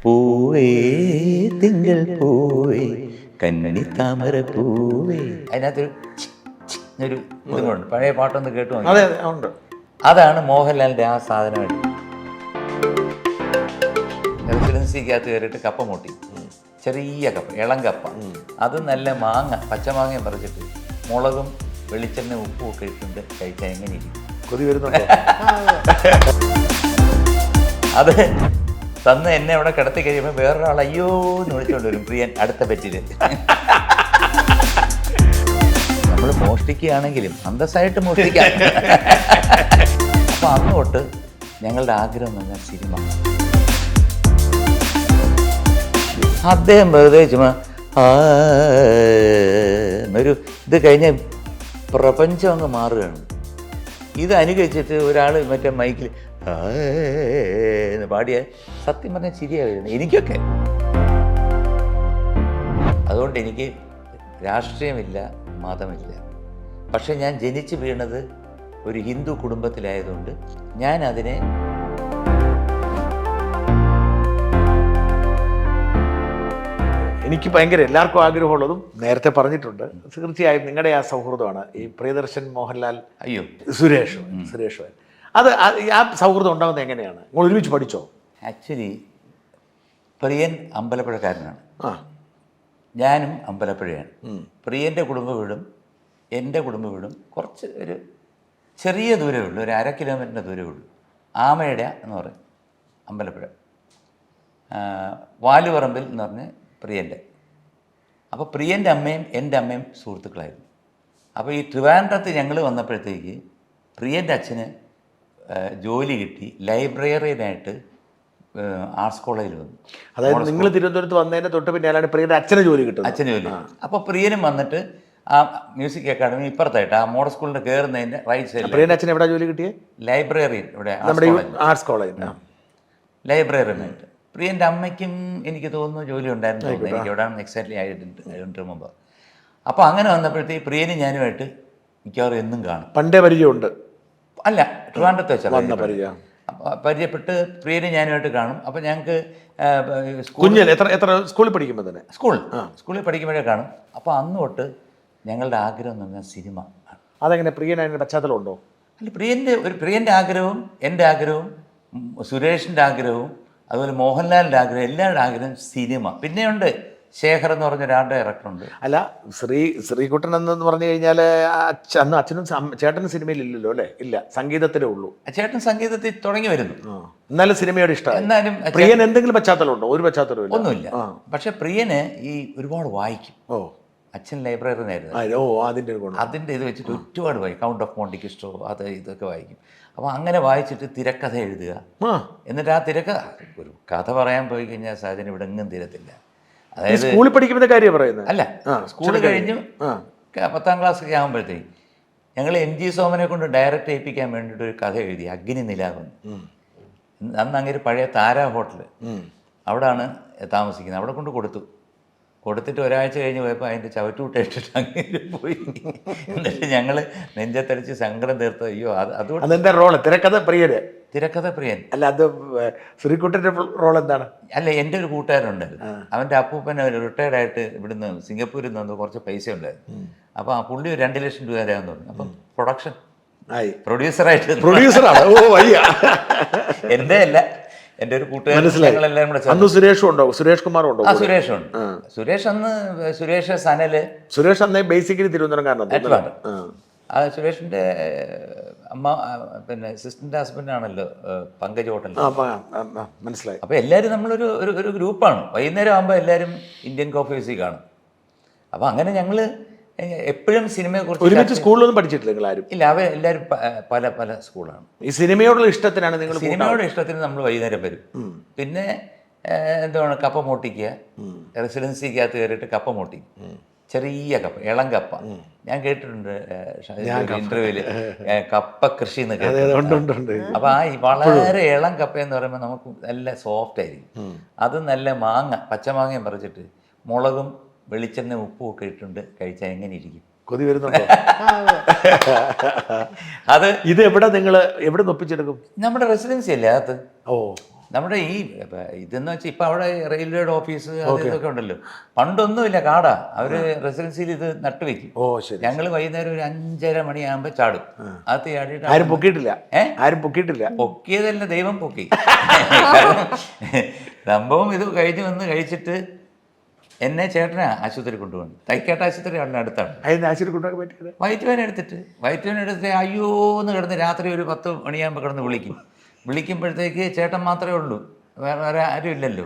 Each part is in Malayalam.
പൂവേ തിങ്കൾ പൂവേ കന്നി താമര പൂവേ. അതിനകത്തൊരു ഒരു ഇതും കൊണ്ട് പഴയ പാട്ടൊന്ന് കേട്ടു നോക്കി. അതെ ഉണ്ട്. അതാണ് മോഹൻലാലിൻ്റെ ആ സാധനമായിട്ട്. റെസിഡൻസിക്കകത്ത് കയറിയിട്ട് കപ്പ മൂട്ടി, ചെറിയ കപ്പ, ഇളം കപ്പ, അത് നല്ല മാങ്ങ, പച്ചമാങ്ങയും പറിച്ചിട്ട് മുളകും വെളിച്ചെണ്ണ ഉപ്പും ഒക്കെ ഇട്ടുണ്ട് കഴിച്ചാൽ എങ്ങനെ ഇരിക്കും? കൊതി വരുന്നുണ്ടോ? അത് തന്ന് എന്നെ അവിടെ കിടത്തി കഴിയുമ്പോൾ വേറൊരാൾ അയ്യോ എന്ന് വിളിച്ചുകൊണ്ട് വരും, പ്രിയൻ അടുത്ത പറ്റില്. നമ്മൾ മോഷ്ടിക്കുകയാണെങ്കിലും അന്തസ്സായിട്ട് മോഷ്ടിക്കാം. അപ്പം അന്ന് തൊട്ട് ഞങ്ങളുടെ ആഗ്രഹം എന്ന് പറഞ്ഞാൽ സിനിമ. അദ്ദേഹം വെറുതെ ചുമ്മാ എന്നൊരു ഇത് കഴിഞ്ഞ പ്രപഞ്ചം അങ്ങ് മാറുകയാണ്. ഇത് അനുകരിച്ചിട്ട് ഒരാൾ മറ്റേ മൈക്കിൽ എന്ന് പാടിയ സത്യം പറഞ്ഞാൽ ചിരിയായിരുന്നു എനിക്കൊക്കെ. അതുകൊണ്ട് എനിക്ക് രാഷ്ട്രീയമില്ല, മതമില്ല. പക്ഷെ ഞാൻ ജനിച്ചു വീണത് ഒരു ഹിന്ദു കുടുംബത്തിലായതുകൊണ്ട് ഞാൻ അതിനെ എനിക്ക് ഭയങ്കര എല്ലാവർക്കും ആഗ്രഹമുള്ളതും നേരത്തെ പറഞ്ഞിട്ടുണ്ട്. തീർച്ചയായും നിങ്ങളുടെ ആ സൗഹൃദമാണ് ഈ പ്രിയദർശൻ മോഹൻലാൽ സുരേഷ്. അത് ആ സൗഹൃദം ഉണ്ടാകുന്നത് എങ്ങനെയാണ്? നിങ്ങൾ ഒരുമിച്ച് പഠിച്ചോ? ആക്ച്വലി പ്രിയൻ അമ്പലപ്പുഴക്കാരനാണ്, ആ ഞാനും അമ്പലപ്പുഴയാണ്. പ്രിയൻ്റെ കുടുംബ വീടും എൻ്റെ കുടുംബ വീടും കുറച്ച് ഒരു ചെറിയ ദൂരമേ ഉള്ളൂ, ഒരു 1/2 കിലോമീറ്ററിൻ്റെ ദൂരമേ ഉള്ളൂ. ആമയുടെ എന്ന് പറയും അമ്പലപ്പുഴ, വാലുപറമ്പിൽ എന്ന് പറഞ്ഞ് പ്രിയൻ്റെ. അപ്പോൾ പ്രിയൻ്റെ അമ്മയും എൻ്റെ അമ്മയും സുഹൃത്തുക്കളായിരുന്നു. അപ്പോൾ ഈ ട്രിവാൻഡ്രത്ത് ഞങ്ങൾ വന്നപ്പോഴത്തേക്ക് പ്രിയൻ്റെ അച്ഛന് ജോലി കിട്ടി, ലൈബ്രറിയനായിട്ട് ആർട്സ് കോളേജിൽ വന്നു. അതായത് നിങ്ങൾ തിരുവനന്തപുരത്ത് വന്നതിൻ്റെ തൊട്ട് പിന്നാലാണ് പ്രിയൻ്റെ അച്ഛന് ജോലി കിട്ടുന്നത്. അച്ഛന് ജോലി. അപ്പോൾ പ്രിയനും വന്നിട്ട് ആ മ്യൂസിക് അക്കാഡമി ഇപ്പുറത്തായിട്ട് ആ മോഡൽ സ്കൂളിൻ്റെ കയറുന്നതിൻ്റെ റൈറ്റ് സൈഡിൽ. പ്രിയൻ്റെ അച്ഛൻ എവിടെ ജോലി കിട്ടിയത്? ലൈബ്രറിയൻ, ഇവിടെ നമ്മുടെ ആർട്സ് കോളേജിൽ ലൈബ്രറിയനായിട്ട്. പ്രിയൻ്റെ അമ്മയ്ക്കും എനിക്ക് തോന്നുന്നു ജോലി ഉണ്ടായിരുന്നു, എനിക്ക് എവിടെ എക്സാക്ട്ലി ഐ ഡോണ്ട് റിമെമ്പർ. അപ്പോൾ അങ്ങനെ വന്നപ്പോഴത്തേക്ക് പ്രിയനും ഞാനുമായിട്ട് മിക്കവാറും എന്നും കാണും. പണ്ടേ പരിചയമുണ്ട്? അല്ല, ട്രിവാൻഡ്രത്ത് വെച്ചാൽ പരിചയം. പരിചയപ്പെട്ട് പ്രിയനും ഞാനുമായിട്ട് കാണും. അപ്പോൾ ഞങ്ങൾക്ക് കുഞ്ഞിൽ എത്ര സ്കൂളിൽ പഠിക്കുമ്പോൾ തന്നെ സ്കൂളിൽ പഠിക്കുമ്പോഴേ കാണും. അപ്പോൾ അന്ന് തൊട്ട് ഞങ്ങളുടെ ആഗ്രഹം എന്ന് പറഞ്ഞാൽ സിനിമ. അതെങ്ങനെ? പ്രിയൻ അതിൻ്റെ പശ്ചാത്തലം ഉണ്ടോ? അല്ല, പ്രിയൻ്റെ ആഗ്രഹവും എൻ്റെ ആഗ്രഹവും സുരേഷിൻ്റെ ആഗ്രഹവും അതുപോലെ മോഹൻലാലിൻ്റെ ആഗ്രഹം, എല്ലാവരുടെ ആഗ്രഹം സിനിമ. പിന്നെയുണ്ട് ശേഖർ എന്ന് പറഞ്ഞ ഒരാളുടെ ഡയറക്ടറുണ്ട്. അല്ല, ശ്രീകുട്ടൻ എന്ന് പറഞ്ഞു കഴിഞ്ഞാൽ അന്ന് അച്ഛനും ചേട്ടനും സിനിമയിലില്ലല്ലോ അല്ലേ? ഇല്ല, സംഗീതത്തിലേ ഉള്ളൂ. ചേട്ടൻ സംഗീതത്തിൽ തുടങ്ങി വരുന്നു, എന്നാലും സിനിമയുടെ ഇഷ്ടം. എന്നാലും പ്രിയൻ എന്തെങ്കിലും പശ്ചാത്തലം ഉണ്ടോ? ഒരു പശ്ചാത്തലം ഒന്നുമില്ല. പക്ഷെ പ്രിയന് ഈ ഒരുപാട് വായിക്കും. അച്ഛൻ ലൈബ്രറിയനായിരുന്നു. അതിൻ്റെ ഇത് വെച്ചിട്ട് ഒരുപാട് വായിക്കും. കൗണ്ട് ഓഫ് മോണ്ടി ക്രിസ്റ്റോ അത് ഇതൊക്കെ വായിക്കും. അപ്പോൾ അങ്ങനെ വായിച്ചിട്ട് തിരക്കഥ എഴുതുക. എന്നിട്ട് ആ തിരക്കഥ, ഒരു കഥ പറയാൻ പോയി കഴിഞ്ഞാൽ സാധനം ഇവിടെ എങ്ങും തീരത്തില്ല. അതായത് സ്കൂളിൽ പഠിക്കുന്ന കാര്യം പറയുന്നത് അല്ല, സ്കൂൾ കഴിഞ്ഞു 10ാം ക്ലാസ്സൊക്കെ ആകുമ്പോഴത്തേക്ക് ഞങ്ങൾ MG സോമനെ കൊണ്ട് ഡയറക്റ്റ് ഏൽപ്പിക്കാൻ വേണ്ടിയിട്ട് ഒരു കഥ എഴുതി, അഗ്നി നിലാവെന്ന്. അന്ന് അങ്ങനെ പഴയ താര ഹോട്ടൽ അവിടെയാണ് താമസിക്കുന്നത്. അവിടെ കൊണ്ട് കൊടുത്തിട്ട് ഒരാഴ്ച കഴിഞ്ഞ് പോയപ്പോൾ അതിൻ്റെ ചവറ്റുകൂട്ടിട്ട് അങ്ങനെ പോയി. എന്നിട്ട് ഞങ്ങൾ നെഞ്ചത്തടിച്ച് സങ്കടം തീർത്ത് അയ്യോ അതുകൊണ്ട്. അതെന്താ റോള്? തിരക്കഥ പ്രിയൻ അല്ല, അത് ശ്രീകുട്ടൻ്റെ റോൾ എന്താണ്? അല്ല, എൻ്റെ ഒരു കൂട്ടുകാരനുണ്ടായിരുന്നു, അവൻ്റെ അപ്പൂപ്പൻ റിട്ടയർഡായിട്ട് ഇവിടുന്ന് സിംഗപ്പൂരിൽ നിന്ന് കുറച്ച് പൈസ ഉണ്ടായിരുന്നു. അപ്പോൾ ആ പുള്ളി 2 ലക്ഷം രൂപ തരാമെന്ന് പറഞ്ഞു. അപ്പം പ്രൊഡ്യൂസറാണ്. എൻ്റെ അല്ല, എൻ്റെ ഒരു കൂട്ടുകാരെല്ലാം കൂടെ. അന്ന് സുരേഷും ഉണ്ടോ? സുരേഷ് കുമാറും ഉണ്ടോ? സുരേഷുണ്ട്. സുരേഷ് അന്ന് ബേസിക്കലി തിരുവനന്തപുരംകാരനാണ്. സുരേഷിൻ്റെ അമ്മ പിന്നെ സിസ്റ്ററിൻ്റെ ഹസ്ബൻഡാണല്ലോ പങ്കജ് ഹോട്ടൽ. മനസ്സിലായി. അപ്പോൾ എല്ലാവരും നമ്മളൊരു ഒരു ഗ്രൂപ്പാണ്. വൈകുന്നേരം ആകുമ്പോൾ എല്ലാവരും ഇന്ത്യൻ കോഫി ഹൗസിൽ കാണും. അപ്പോൾ അങ്ങനെ ഞങ്ങൾ എപ്പോഴും സിനിമയെക്കുറിച്ച്. ഒരുമിച്ച് സ്കൂളിലൊന്നും പഠിച്ചിട്ടില്ല നിങ്ങൾ ആരും? ഇല്ല, എല്ലാവരും പല സ്കൂളാണ്. ഈ സിനിമയോടുള്ള ഇഷ്ടത്തിനാണ് നിങ്ങൾ? സിനിമയോട് ഇഷ്ടത്തിന് നമ്മൾ വൈകുന്നേരം വരും. പിന്നെ എന്താണ്, കപ്പ മൂട്ടിക്കുക, റെസിഡൻസിക്കകത്ത് കയറിയിട്ട് കപ്പ മൂട്ടിക്കും, ചെറിയ കപ്പ, ഇളം കപ്പ. ഞാൻ കേട്ടിട്ടുണ്ട് ഇന്റർവ്യൂവിൽ കപ്പ കൃഷി എന്ന് കേട്ടിട്ടുണ്ട്. അപ്പൊ ആ വളരെ ഇളം കപ്പ എന്ന് പറയുമ്പോൾ നമുക്ക് നല്ല സോഫ്റ്റ് ആയിരിക്കും. അത് നല്ല മാങ്ങ, പച്ചമാങ്ങയും പറിച്ചിട്ട് മുളകും വെളിച്ചെണ്ണ ഉപ്പും ഒക്കെ ഇട്ടുണ്ട് കഴിച്ചാൽ എങ്ങനെ ഇരിക്കും? കൊതി വരുന്നുണ്ടോ? അത് ഇത് എവിടെ നിങ്ങൾ എവിടെ ഒപ്പിച്ചെടുക്കും? നമ്മുടെ റെസിഡൻസി അല്ലേ അത്. നമ്മുടെ ഈ ഇതെന്ന് വെച്ചാൽ ഇപ്പം അവിടെ റെയിൽവേയുടെ ഓഫീസ് അത് ഇതൊക്കെ ഉണ്ടല്ലോ. പണ്ടൊന്നുമില്ല, കാടാ. അവർ റെസിഡൻസിയിൽ ഇത് നട്ടുവെക്കും. ഓ ശരി. ഞങ്ങൾ വൈകുന്നേരം ഒരു 5:30 മണിയാകുമ്പോൾ ചാടും. അത് ചാടിയിട്ട് ആരും പൊക്കിയിട്ടില്ല. ആരും പൊക്കിയിട്ടില്ല. പൊക്കിയതല്ല, ദൈവം പൊക്കി. സംഭവം ഇത് കഴിഞ്ഞ് വന്ന് കഴിച്ചിട്ട് എന്നെ ചേട്ടനെ ആശുപത്രി കൊണ്ടുപോകുന്നു. തൈക്കാട്ട് ആശുപത്രി അവിടെ അടുത്താണ്. അതിന് ആശുപത്രി കൊണ്ടുപോകാൻ പറ്റിയത് വയറ്റുവേന എടുത്തിട്ട് അയ്യോ എന്ന് കിടന്ന് രാത്രി ഒരു 10 മണിയാകുമ്പോൾ കിടന്ന് വിളിക്കുമ്പോഴത്തേക്ക് ചേട്ടൻ മാത്രമേ ഉള്ളൂ, വേറെ ആരും ഇല്ലല്ലോ.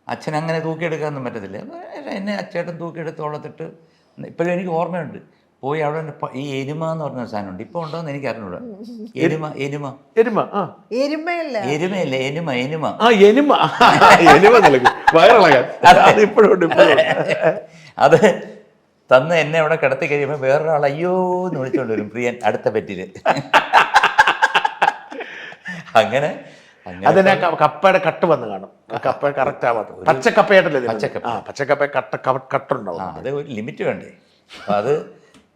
അച്ഛൻ അങ്ങനെ തൂക്കിയെടുക്കാനൊന്നും പറ്റത്തില്ല. എന്നെ ചേട്ടൻ തൂക്കിയെടുത്ത് ഓളത്തിട്ട് ഇപ്പോഴും എനിക്ക് ഓർമ്മയുണ്ട്. പോയി അവിടെ ഈ എരുമ എന്ന് പറഞ്ഞ സാധനമുണ്ട്. ഇപ്പൊ ഉണ്ടോന്ന് എനിക്ക് അറിഞ്ഞൂടാ. അത് തന്ന് എന്നെ അവിടെ കിടത്തി കഴിയുമ്പോൾ വേറൊരാൾ അയ്യോ എന്ന് വിളിച്ചോണ്ട് വരും, പ്രിയൻ അടുത്ത പെറ്റില്. അങ്ങനെ അതിനെ കപ്പയുടെ കട്ട് വന്ന് കാണും. കപ്പ കറക്റ്റ് ആവാത്ത പച്ചക്കപ്പയായിട്ടല്ലേ? പച്ചക്കപ്പ കട്ടുണ്ടാവും. അത് ഒരു ലിമിറ്റ് വേണ്ടേ.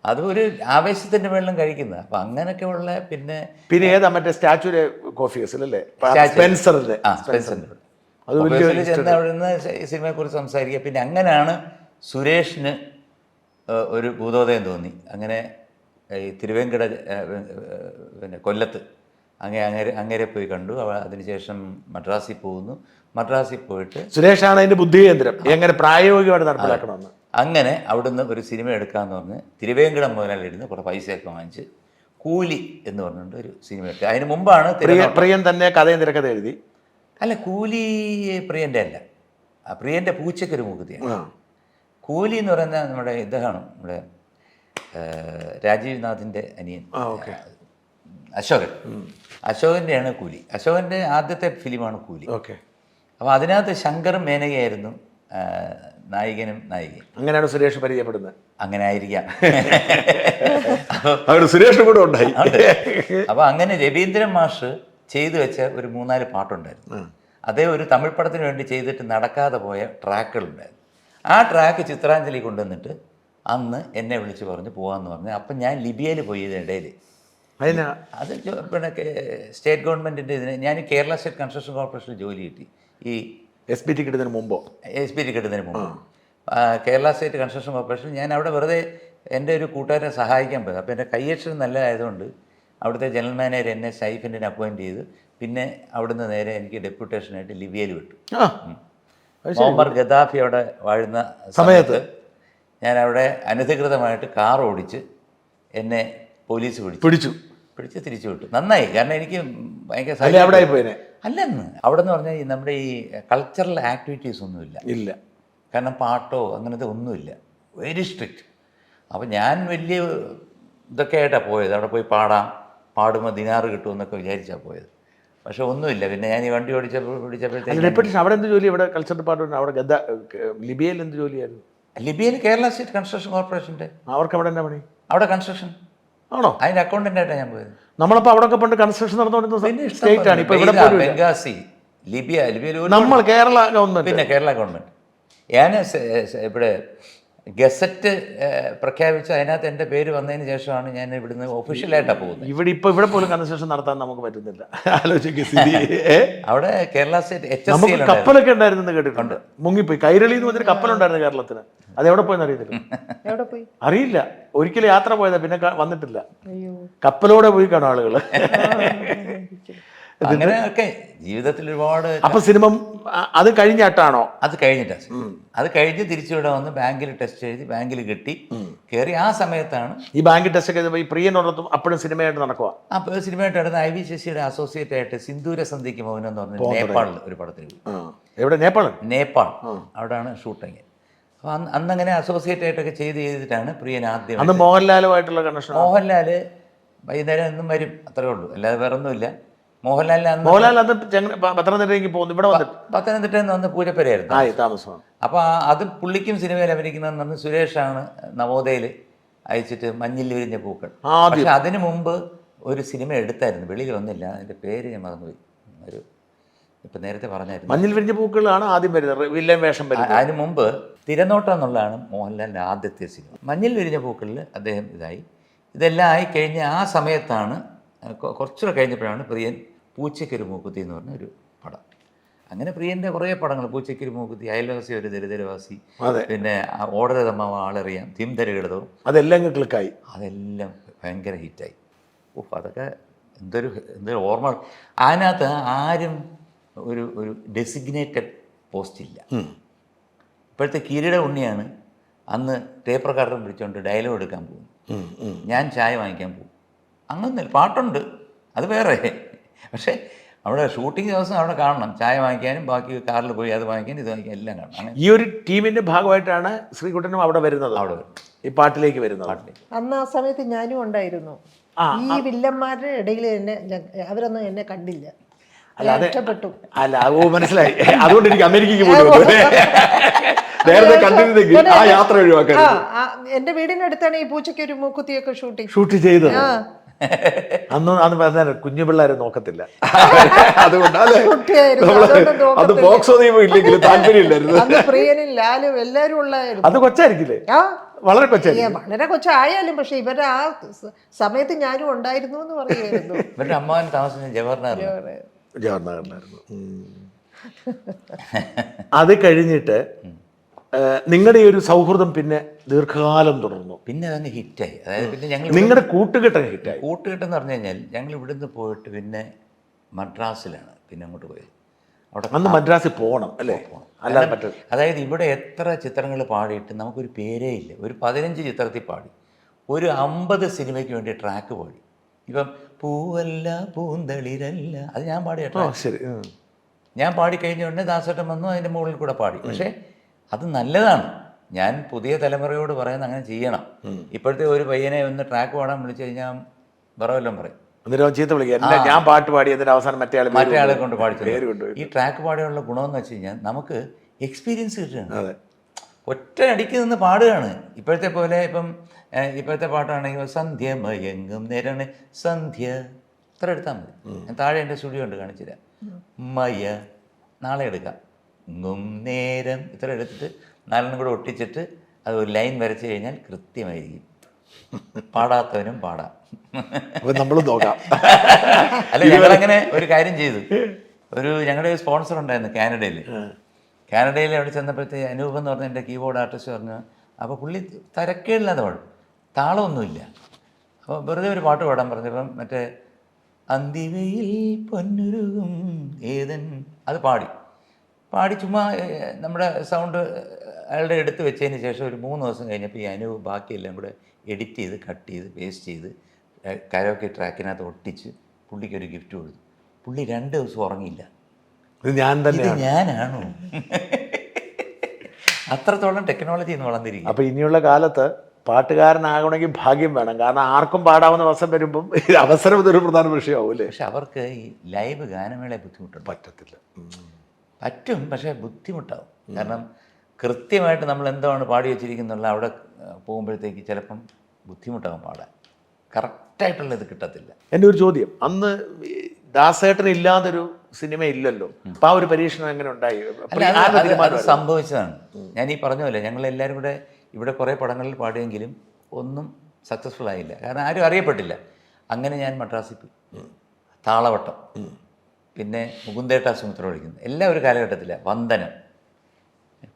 അത് ഒരു ആവേശത്തിന്റെ വെള്ളം കഴിക്കുന്നത്. അപ്പൊ അങ്ങനെയൊക്കെ ഉള്ള പിന്നെ ഏതാ മറ്റേ സ്റ്റാച്യൂരെ കോഫി ഹൗസിലല്ലേ, സ്പെൻസറിന്റെ ചെന്ന് അവിടെ നിന്ന് സിനിമയെ കുറിച്ച് സംസാരിക്കുക. പിന്നെ അങ്ങനെയാണ് സുരേഷിന് ഒരു ഭൂതോദയം തോന്നി. അങ്ങനെ ഈ തിരുവേങ്കട പിന്നെ കൊല്ലത്ത് അങ്ങേരെ പോയി കണ്ടു. അതിനുശേഷം മദ്രാസിൽ പോകുന്നു. മദ്രാസിൽ പോയിട്ട് സുരേഷാണ് അതിന്റെ ബുദ്ധി കേന്ദ്രം, എങ്ങനെ പ്രായോഗികമായിട്ട് നടപ്പിലാക്കണമെന്ന്. അങ്ങനെ അവിടുന്ന് ഒരു സിനിമ എടുക്കാമെന്ന് പറഞ്ഞ് തിരുവേങ്കടം മുതലാളിരുന്ന് കുറേ പൈസയൊക്കെ വാങ്ങിച്ച് കൂലി എന്ന് പറഞ്ഞിട്ട് ഒരു സിനിമ എടുക്കുക. അതിന് മുമ്പാണ് പ്രിയൻ തന്നെ കഥയും തിരക്കഥ എഴുതി. അല്ല, കൂലി പ്രിയൻ്റെ അല്ല, പ്രിയൻ്റെ പൂച്ചയ്ക്കൊരു മൂക്കുതിയാണ്. കൂലി എന്ന് പറയുന്നത് നമ്മുടെ ഇദ്ദേഹമാണ്, നമ്മുടെ രാജീവ് നാഥിൻ്റെ അനിയൻ അശോകൻ്റെയാണ് കൂലി. അശോകൻ്റെ ആദ്യത്തെ ഫിലിമാണ് കൂലി. അപ്പോൾ അതിനകത്ത് ശങ്കറും മേനകയായിരുന്നു നായികനും നായികയും. അങ്ങനെയാണ് സുരേഷ് പരിചയപ്പെടുന്നത്. അങ്ങനെ ആയിരിക്കാം. സുരേഷ് കൂടെ ഉണ്ടായി. അപ്പോൾ അങ്ങനെ രവീന്ദ്രൻ മാഷ് ചെയ്തു വെച്ച ഒരു 3-4 പാട്ടുണ്ടായിരുന്നു. അതേ ഒരു തമിഴ് പടത്തിന് വേണ്ടി ചെയ്തിട്ട് നടക്കാതെ പോയ ട്രാക്കുകളുണ്ടായിരുന്നു. ആ ട്രാക്ക് ചിത്രാഞ്ജലി കൊണ്ടുവന്നിട്ട് അന്ന് എന്നെ വിളിച്ച് പറഞ്ഞ് പോകാമെന്ന് പറഞ്ഞു. അപ്പം ഞാൻ ലിബിയയിൽ പോയി ഇതിനിടയിൽ. അത് പിന്നെ സ്റ്റേറ്റ് ഗവൺമെൻറ്റിൻ്റെ ഇതിന് ഞാൻ കേരള സ്റ്റേറ്റ് കൺസ്ട്രക്ഷൻ കോർപ്പറേഷനിൽ ജോലി കിട്ടി. ഈ എസ് പി ടി കിട്ടുന്നതിന് മുമ്പ് കേരള സ്റ്റേറ്റ് കൺസ്ട്രക്ഷൻ കോർപ്പറേഷൻ. ഞാൻ അവിടെ വെറുതെ എൻ്റെ ഒരു കൂട്ടുകാരനെ സഹായിക്കാൻ പോയത്. അപ്പോൾ എൻ്റെ കൈയക്ഷരം നല്ലതായതുകൊണ്ട് അവിടുത്തെ ജനറൽ മാനേജർ എന്നെ സ്റ്റൈഫൻഡിനെ അപ്പോയിൻറ്റ് ചെയ്തു. പിന്നെ അവിടുന്ന് നേരെ എനിക്ക് ഡെപ്യൂട്ടേഷനായിട്ട് ലിബിയയിൽ വിട്ടു. മുഹമ്മദ് ഗദ്ദാഫി അവിടെ വാഴുന്ന സമയത്ത് ഞാൻ അവിടെ അനധികൃതമായിട്ട് കാർ ഓടിച്ച് എന്നെ പോലീസ് പിടിച്ച് തിരിച്ചു വിട്ടു. നന്നായി, കാരണം എനിക്ക് ഭയങ്കര അല്ലെന്ന് അവിടെ നിന്ന് പറഞ്ഞാൽ നമ്മുടെ ഈ കൾച്ചറൽ ആക്ടിവിറ്റീസ് ഒന്നുമില്ല. കാരണം പാട്ടോ അങ്ങനത്തെ ഒന്നുമില്ല, വെരി സ്ട്രിക്റ്റ്. അപ്പം ഞാൻ വലിയ ഇതൊക്കെ ആയിട്ടാണ് പോയത്. അവിടെ പോയി പാടുമ്പോൾ ദിനാറ് കിട്ടുമെന്നൊക്കെ വിചാരിച്ചാണ് പോയത്. പക്ഷെ ഒന്നുമില്ല. പിന്നെ ഞാൻ ഈ വണ്ടി പിടിച്ചപ്പോഴത്തേക്ക് അവിടെ എന്ത് ജോലി? അവിടെ കൾച്ചർ ഡിപ്പാർട്ട്മെന്റ്. അവിടെ ലിബിയയിൽ എന്ത് ജോലിയായിരുന്നു? ലിബിയയിൽ കേരള സ്റ്റേറ്റ് കൺസ്ട്രക്ഷൻ കോർപ്പറേഷൻ്റെ. അവർക്ക് അവിടെ എന്നാ പണി? അവിടെ കൺസ്ട്രക്ഷൻ ആണോ? അതിൻ്റെ അക്കൗണ്ടൻ്റായിട്ടാണ് ഞാൻ പോയത്. നമ്മളപ്പോൾ അവിടെ പണ്ട് കൺസ്ട്രക്ഷൻ നടന്നുകൊണ്ടിരുന്ന സ്റ്റേറ്റ് ആണ്. ഇപ്പോൾ ബെങ്കാസി, ലിബിയയിൽ നമ്മൾ കേരള ഗവൺമെന്റ്. പിന്നെ കേരള ഗവൺമെന്റ്. ഞാൻ ഇവിടെ ഗസറ്റ് പ്രഖ്യാപിച്ച് അതിനകത്ത് എൻ്റെ പേര് വന്നതിന് ശേഷമാണ് ഞാൻ ഇവിടുന്ന് ഒഫീഷ്യലായിട്ടാണ് പോകുന്നത്. ഇവിടെ പോലും കൺസ്ട്രക്ഷൻ നടത്താൻ നമുക്ക് പറ്റുന്നില്ല. അവിടെ കേരള സ്റ്റേറ്റ് നമുക്ക് കപ്പലൊക്കെ ഉണ്ടായിരുന്നു കേട്ടിട്ടുണ്ട്. മുങ്ങിപ്പോയി. കൈരളി എന്ന് പറഞ്ഞൊരു കപ്പലുണ്ടായിരുന്നു കേരളത്തിന്. അത് എവിടെ പോയെന്ന് അറിയത്തില്ല. അറിയില്ല. ഒരിക്കലും യാത്ര പോയതാ, പിന്നെ വന്നിട്ടില്ല. കപ്പലോടെ പോയി കാണും ആളുകള്. അങ്ങനെയൊക്കെ ജീവിതത്തിൽ ഒരുപാട്. അപ്പൊ സിനിമ അത് കഴിഞ്ഞിട്ടാണോ? അത് കഴിഞ്ഞ് തിരിച്ചു ഇവിടെ വന്ന് ബാങ്കിൽ ടെസ്റ്റ് എഴുതി, ബാങ്കിൽ കിട്ടി, കയറി. ആ സമയത്താണ് ഈ ബാങ്കിൽ ടെസ്റ്റ് ഒക്കെ ഈ പ്രിയനോടൊപ്പം അപ്പോഴും സിനിമയായിട്ട് നടക്കുക. അപ്പോൾ സിനിമയായിട്ട് നടന്ന ഐ വി ശശിയുടെ അസോസിയേറ്റ് ആയിട്ട് സിന്ദൂര സന്ധിക്ക് മൗനം എന്ന് പറഞ്ഞ നേപ്പാളിൽ ഒരു പടത്തിന്. എവിടെ? നേപ്പാൾ. അവിടെയാണ് ഷൂട്ടിങ്. അപ്പോൾ അന്നങ്ങനെ അസോസിയേറ്റ് ആയിട്ടൊക്കെ ചെയ്തിട്ടാണ് പ്രിയൻ ആദ്യം. അന്ന് മോഹൻലാലുമായിട്ടുള്ള കണക്ഷൻ. മോഹൻലാൽ വൈകുന്നേരം എന്നും വരും, അത്രേ ഉള്ളൂ, അല്ലാതെ വേറെ ഒന്നുമില്ല. മോഹൻലാൽ അത് പത്തനംതിട്ടയ്ക്ക് പോകുന്നു. ഇവിടെ പത്തനംതിട്ടയിൽ നിന്ന് വന്ന് പൂജപ്പുരയായിരുന്നു താമസം. അപ്പോൾ അത് പുള്ളിക്കും സിനിമയിൽ അഭിനയിക്കുന്നതെന്ന് പറഞ്ഞ് സുരേഷാണ് നവോദയയിൽ അയച്ചിട്ട് മഞ്ഞിൽ വിരിഞ്ഞ പൂക്കൾ. പക്ഷെ അതിനു മുമ്പ് ഒരു സിനിമ എടുത്തായിരുന്നു, വെളിയിൽ വന്നില്ല. അതിൻ്റെ പേര് ഞാൻ മറന്നുപോയി. ഒരു ഇപ്പം നേരത്തെ പറഞ്ഞായിരുന്നു, മഞ്ഞിൽ വിരിഞ്ഞ പൂക്കളാണ് ആദ്യം വരുന്നത്, വില്ലൻ വേഷം വരുന്നത്. അതിന് മുമ്പ് തിരനോട്ടം എന്നുള്ളതാണ് മോഹൻലാലിൻ്റെ ആദ്യത്തെ സിനിമ. മഞ്ഞിൽ വിരിഞ്ഞ പൂക്കളിൽ അദ്ദേഹം ഇതെല്ലാം ആയി കഴിഞ്ഞ് ആ സമയത്താണ്, കുറച്ചുകൂടെ കഴിഞ്ഞപ്പോഴാണ് പ്രിയൻ പൂച്ചയ്ക്കൊരു മൂക്കുത്തി എന്ന് പറഞ്ഞ ഒരു പടം. അങ്ങനെ പ്രിയൻ്റെ കുറേ പടങ്ങൾ, പൂച്ചയ്ക്കൊരു മൂക്കുത്തി, അയൽവാസി ഒരു ദരിദ്രവാസി, അതെ, പിന്നെ ഓടരതമ്മ ആളറിയാം, തിം തരികിടതോ, അതെല്ലാം ക്ലിക്കായി. അതെല്ലാം ഭയങ്കര ഹിറ്റായി. അതൊക്കെ എന്തൊരു ഓർമ്മ. അതിനകത്ത് ആരും ഒരു ഡെസിഗ്നേറ്റഡ് പോസ്റ്റ് ഇല്ല. ഇപ്പോഴത്തെ കിരീട ഉണ്ണിയാണ് അന്ന് ടേപ്പ് റെക്കോർഡർ പിടിച്ചുകൊണ്ട് ഡയലോഗ് എടുക്കാൻ പോകും, ഞാൻ ചായ വാങ്ങിക്കാൻ പോകും. അങ്ങനൊന്നുമില്ല, പാട്ടുണ്ട് അത് വേറെ. പക്ഷേ അവിടെ ഷൂട്ടിംഗ് ദിവസം അവിടെ കാണണം, ചായ വാങ്ങിക്കാനും ബാക്കി കാറിൽ പോയി അത് വാങ്ങിക്കാനും ഇത് വാങ്ങിക്കാനും എല്ലാം കാണണം. ഈ ഒരു ടീമിന്റെ ഭാഗമായിട്ടാണ് ശ്രീകുട്ടനും അവിടെ വരുന്നത്, അവിടെ ഈ പാട്ടിലേക്ക് വരുന്നത്. അന്ന് ആ സമയത്ത് ഞാനും ഉണ്ടായിരുന്നു. ഈ വില്ലന്മാരുടെ ഇടയിൽ അവരൊന്നും എന്നെ കണ്ടില്ല, ഇഷ്ടപ്പെട്ടു. അല്ല, മനസ്സിലായി. അതുകൊണ്ട് എനിക്ക് അമേരിക്കക്ക് പോയി നേരത്തെ കണ്ടിരുന്നെങ്കിൽ ആ യാത്ര ഒഴിവാക്കാൻ. എന്റെ വീടിനടുത്താണ് ഈ പൂച്ചയ്ക്ക് ഒരു മൂക്കുത്തിയൊക്കെ ഷൂട്ട് ചെയ്തത്. അന്ന് പറഞ്ഞാൽ കുഞ്ഞു പിള്ളേരെ നോക്കത്തില്ല, അതുകൊണ്ട് അത് ബോക്സോ നിയമം ഇല്ലെങ്കിലും താല്പര്യമില്ലായിരുന്നു. പ്രിയനും ലാലും എല്ലാരും ഉള്ളായിരുന്നു. അത് കൊച്ചായിരിക്കില്ലേ? വളരെ കൊച്ചായിരിക്കും, വളരെ കൊച്ചായാലും. പക്ഷെ ഇവരുടെ ആ സമയത്ത് ഞാനും ഉണ്ടായിരുന്നു എന്ന് പറയുമായിരുന്നു. ഇവരുടെ അമ്മാവൻ താമസിച്ചത് ജവഹർനഗറിലായിരുന്നു. അത് കഴിഞ്ഞിട്ട് നിങ്ങളുടെ ഈ ഒരു സൗഹൃദം പിന്നെ ദീർഘകാലം തുടർന്നു. പിന്നെ അതങ്ങ് ഹിറ്റായി. അതായത് പിന്നെ ഞങ്ങൾ നിങ്ങളുടെ കൂട്ടുകെട്ട് ഹിറ്റായി. കൂട്ടുകെട്ടെന്ന് പറഞ്ഞു കഴിഞ്ഞാൽ ഞങ്ങൾ ഇവിടുന്ന് പോയിട്ട് പിന്നെ മദ്രാസിലാണ് പിന്നെ അങ്ങോട്ട് പോയത്. അവിടെ അന്ന് മദ്രാസിൽ പോകണം അല്ലേ? അല്ലാതെ പറ്റും. അതായത് ഇവിടെ എത്ര ചിത്രങ്ങൾ പാടിയിട്ട് നമുക്കൊരു പേരേ ഇല്ല. ഒരു 15 ചിത്രത്തിൽ പാടി, ഒരു 50 സിനിമയ്ക്ക് വേണ്ടി ട്രാക്ക് പാടി. ഇപ്പം പൂവല്ല പൂന്തളിരല്ല അത് ഞാൻ പാടിയ ട്രാക്ക്. ശരി, ഞാൻ പാടിക്കഴിഞ്ഞ ഉടനെ ദാസേട്ടൻ വന്നു, അതിൻ്റെ മുകളിൽ കൂടെ പാടി. പക്ഷേ അത് നല്ലതാണ്. ഞാൻ പുതിയ തലമുറയോട് പറയുന്നത് അങ്ങനെ ചെയ്യണം. ഇപ്പോഴത്തെ ഒരു പയ്യനെ ഒന്ന് ട്രാക്ക് പാടാൻ വിളിച്ചു കഴിഞ്ഞാൽ വിറവെല്ലാം പറയും, എന്നിട്ട് ചീത്ത വിളിക്കുക. ഞാൻ പാട്ട് പാടി എന്നിട്ട് അവസാനം മറ്റേ ആളെ കൊണ്ട് പാടിച്ചു. ഈ ട്രാക്ക് പാടിയുള്ള ഗുണമെന്ന് വെച്ച് കഴിഞ്ഞാൽ നമുക്ക് എക്സ്പീരിയൻസ് കിട്ടുകയാണ്. ഒറ്റ അടിക്ക് നിന്ന് പാടുകയാണ്. ഇപ്പോഴത്തെ പോലെ ഇപ്പോഴത്തെ പാട്ടാണെങ്കിൽ സന്ധ്യ മയങ്ങും നേരാണ് സന്ധ്യ, ഇത്ര എടുത്താൽ മതി. ഞാൻ താഴെ എൻ്റെ സ്റ്റുഡിയോ ഉണ്ട്, കാണിച്ചില്ല. മയ നാളെ എടുക്കാം, ഗും നേരം ഇത്ര എടുത്തിട്ട് 4 കൂടെ ഒട്ടിച്ചിട്ട് അത് ഒരു ലൈൻ വരച്ച് കഴിഞ്ഞാൽ കൃത്യമായിരിക്കും. പാടാത്തവനും പാടാം. നമ്മൾ നോക്കാം. അല്ല, ഞങ്ങളങ്ങനെ ഒരു കാര്യം ചെയ്തു. ഞങ്ങളുടെ ഒരു സ്പോൺസർ ഉണ്ടായിരുന്നു കാനഡയിൽ അവിടെ ചെന്നപ്പോഴത്തെ അനൂപ് എന്ന് പറഞ്ഞ എൻ്റെ കീബോർഡ് ആർട്ടിസ്റ്റ് പറഞ്ഞു. അപ്പോൾ പുള്ളി തരക്കേടില്ലാതെ പാടും, താളമൊന്നുമില്ല. അപ്പോൾ വെറുതെ ഒരു പാട്ട് പാടാൻ പറഞ്ഞപ്പം മറ്റേ അന്തിവയിൽ പൊന്നുരുകും ഏതൻ അത് പാടി ചുമ്മാ നമ്മുടെ സൗണ്ട് അയാളുടെ എടുത്ത് വെച്ചതിന് ശേഷം ഒരു 3 ദിവസം കഴിഞ്ഞപ്പോൾ ഈ അനൂപ് ബാക്കിയെല്ലാം കൂടെ എഡിറ്റ് ചെയ്ത് കട്ട് ചെയ്ത് പേസ്റ്റ് ചെയ്ത് കരോക്കെ ട്രാക്കിനകത്ത് ഒട്ടിച്ച് പുള്ളിക്കൊരു ഗിഫ്റ്റ് കൊടുത്തു. പുള്ളി 2 ദിവസം ഉറങ്ങിയില്ല. ഇത് ഞാനാണോ? അത്രത്തോളം ടെക്നോളജി ഇന്ന് വളർന്നിരിക്കും. അപ്പോൾ ഇനിയുള്ള കാലത്ത് പാട്ടുകാരനാകണമെങ്കിൽ ഭാഗ്യം വേണം. കാരണം ആർക്കും പാടാവുന്ന അവസരം വരുമ്പം അവസരം ഇതൊരു പ്രധാന വിഷയമാവും അല്ലേ? പക്ഷെ അവർക്ക് ഈ ലൈവ് ഗാനമേള ബുദ്ധിമുട്ടുണ്ട്. പറ്റത്തില്ല. പറ്റും, പക്ഷേ ബുദ്ധിമുട്ടാവും. കാരണം കൃത്യമായിട്ട് നമ്മൾ എന്താണ് പാടി വെച്ചിരിക്കുന്നുള്ള അവിടെ പോകുമ്പോഴത്തേക്ക് ചിലപ്പം ബുദ്ധിമുട്ടാവും പാടാൻ. കറക്റ്റായിട്ടുള്ള ഇത് കിട്ടത്തില്ല. എൻ്റെ ഒരു ചോദ്യം, അന്ന് ദാസേട്ടൻ ഇല്ലാതൊരു സിനിമ ഇല്ലല്ലോ. അപ്പം ആ ഒരു പരീക്ഷണം എങ്ങനെ ഉണ്ടായി? അത് സംഭവിച്ചതാണ്. ഞാൻ ഈ പറഞ്ഞ പോലെ ഞങ്ങളെല്ലാവരും കൂടെ ഇവിടെ കുറേ പടങ്ങളിൽ പാടിയെങ്കിലും ഒന്നും സക്സസ്ഫുൾ ആയില്ല. കാരണം ആരും അറിയപ്പെട്ടില്ല. അങ്ങനെ ഞാൻ മദ്രാസിൽ പോയി. താളവട്ടം, പിന്നെ മുകുന്ദേട്ട സുമിത്ര വിളിക്കുന്നത് എല്ലാം ഒരു കാലഘട്ടത്തിലാണ്. വന്ദനം,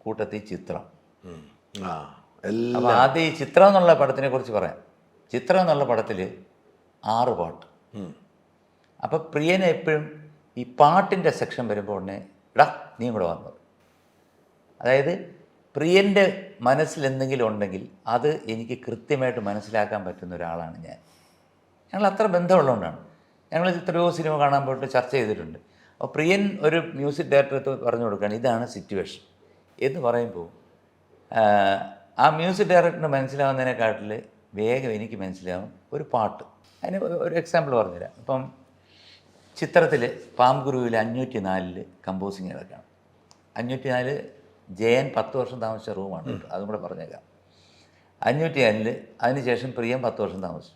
കൂട്ടത്തിൽ ചിത്രം. അപ്പോൾ ആദ്യം ഈ ചിത്രം എന്നുള്ള പടത്തിനെ കുറിച്ച് പറയാം. ചിത്രം എന്നുള്ള പടത്തിൽ 6 പാട്ട്. അപ്പോൾ പ്രിയനെ എപ്പോഴും ഈ പാട്ടിൻ്റെ സെക്ഷൻ വരുമ്പോൾ ഉടനെ എടാ നീ കൂടെ വന്നത്. അതായത് പ്രിയൻ്റെ മനസ്സിൽ എന്തെങ്കിലും ഉണ്ടെങ്കിൽ അത് എനിക്ക് കൃത്യമായിട്ട് മനസ്സിലാക്കാൻ പറ്റുന്ന ഒരാളാണ് ഞാൻ. ഞങ്ങൾ അത്ര ബന്ധമുള്ളതുകൊണ്ടാണ്. ഞങ്ങൾ എത്രയോ സിനിമ കാണാൻ പോയിട്ട് ചർച്ച ചെയ്തിട്ടുണ്ട്. അപ്പോൾ പ്രിയൻ ഒരു മ്യൂസിക് ഡയറക്ടർക്ക് പറഞ്ഞു കൊടുക്കുകയാണ്, ഇതാണ് സിറ്റുവേഷൻ എന്ന് പറയുമ്പോൾ ആ മ്യൂസിക് ഡയറക്ടറിന് മനസ്സിലാവുന്നതിനെക്കാട്ടിൽ വേഗം എനിക്ക് മനസ്സിലാവും ഒരു പാട്ട്. അതിന് ഒരു എക്സാമ്പിൾ പറഞ്ഞുതരാം. ഇപ്പം ചിത്രത്തിൽ പാംഗുരുവിൽ 504 കമ്പോസിങ് കിടക്കുകയാണ്. 504 ജയൻ 10 വർഷം താമസിച്ച റൂമാണ്. അതും കൂടെ പറഞ്ഞേക്കാം. 504 അതിനുശേഷം പ്രിയം 10 വർഷം താമസിച്ചു.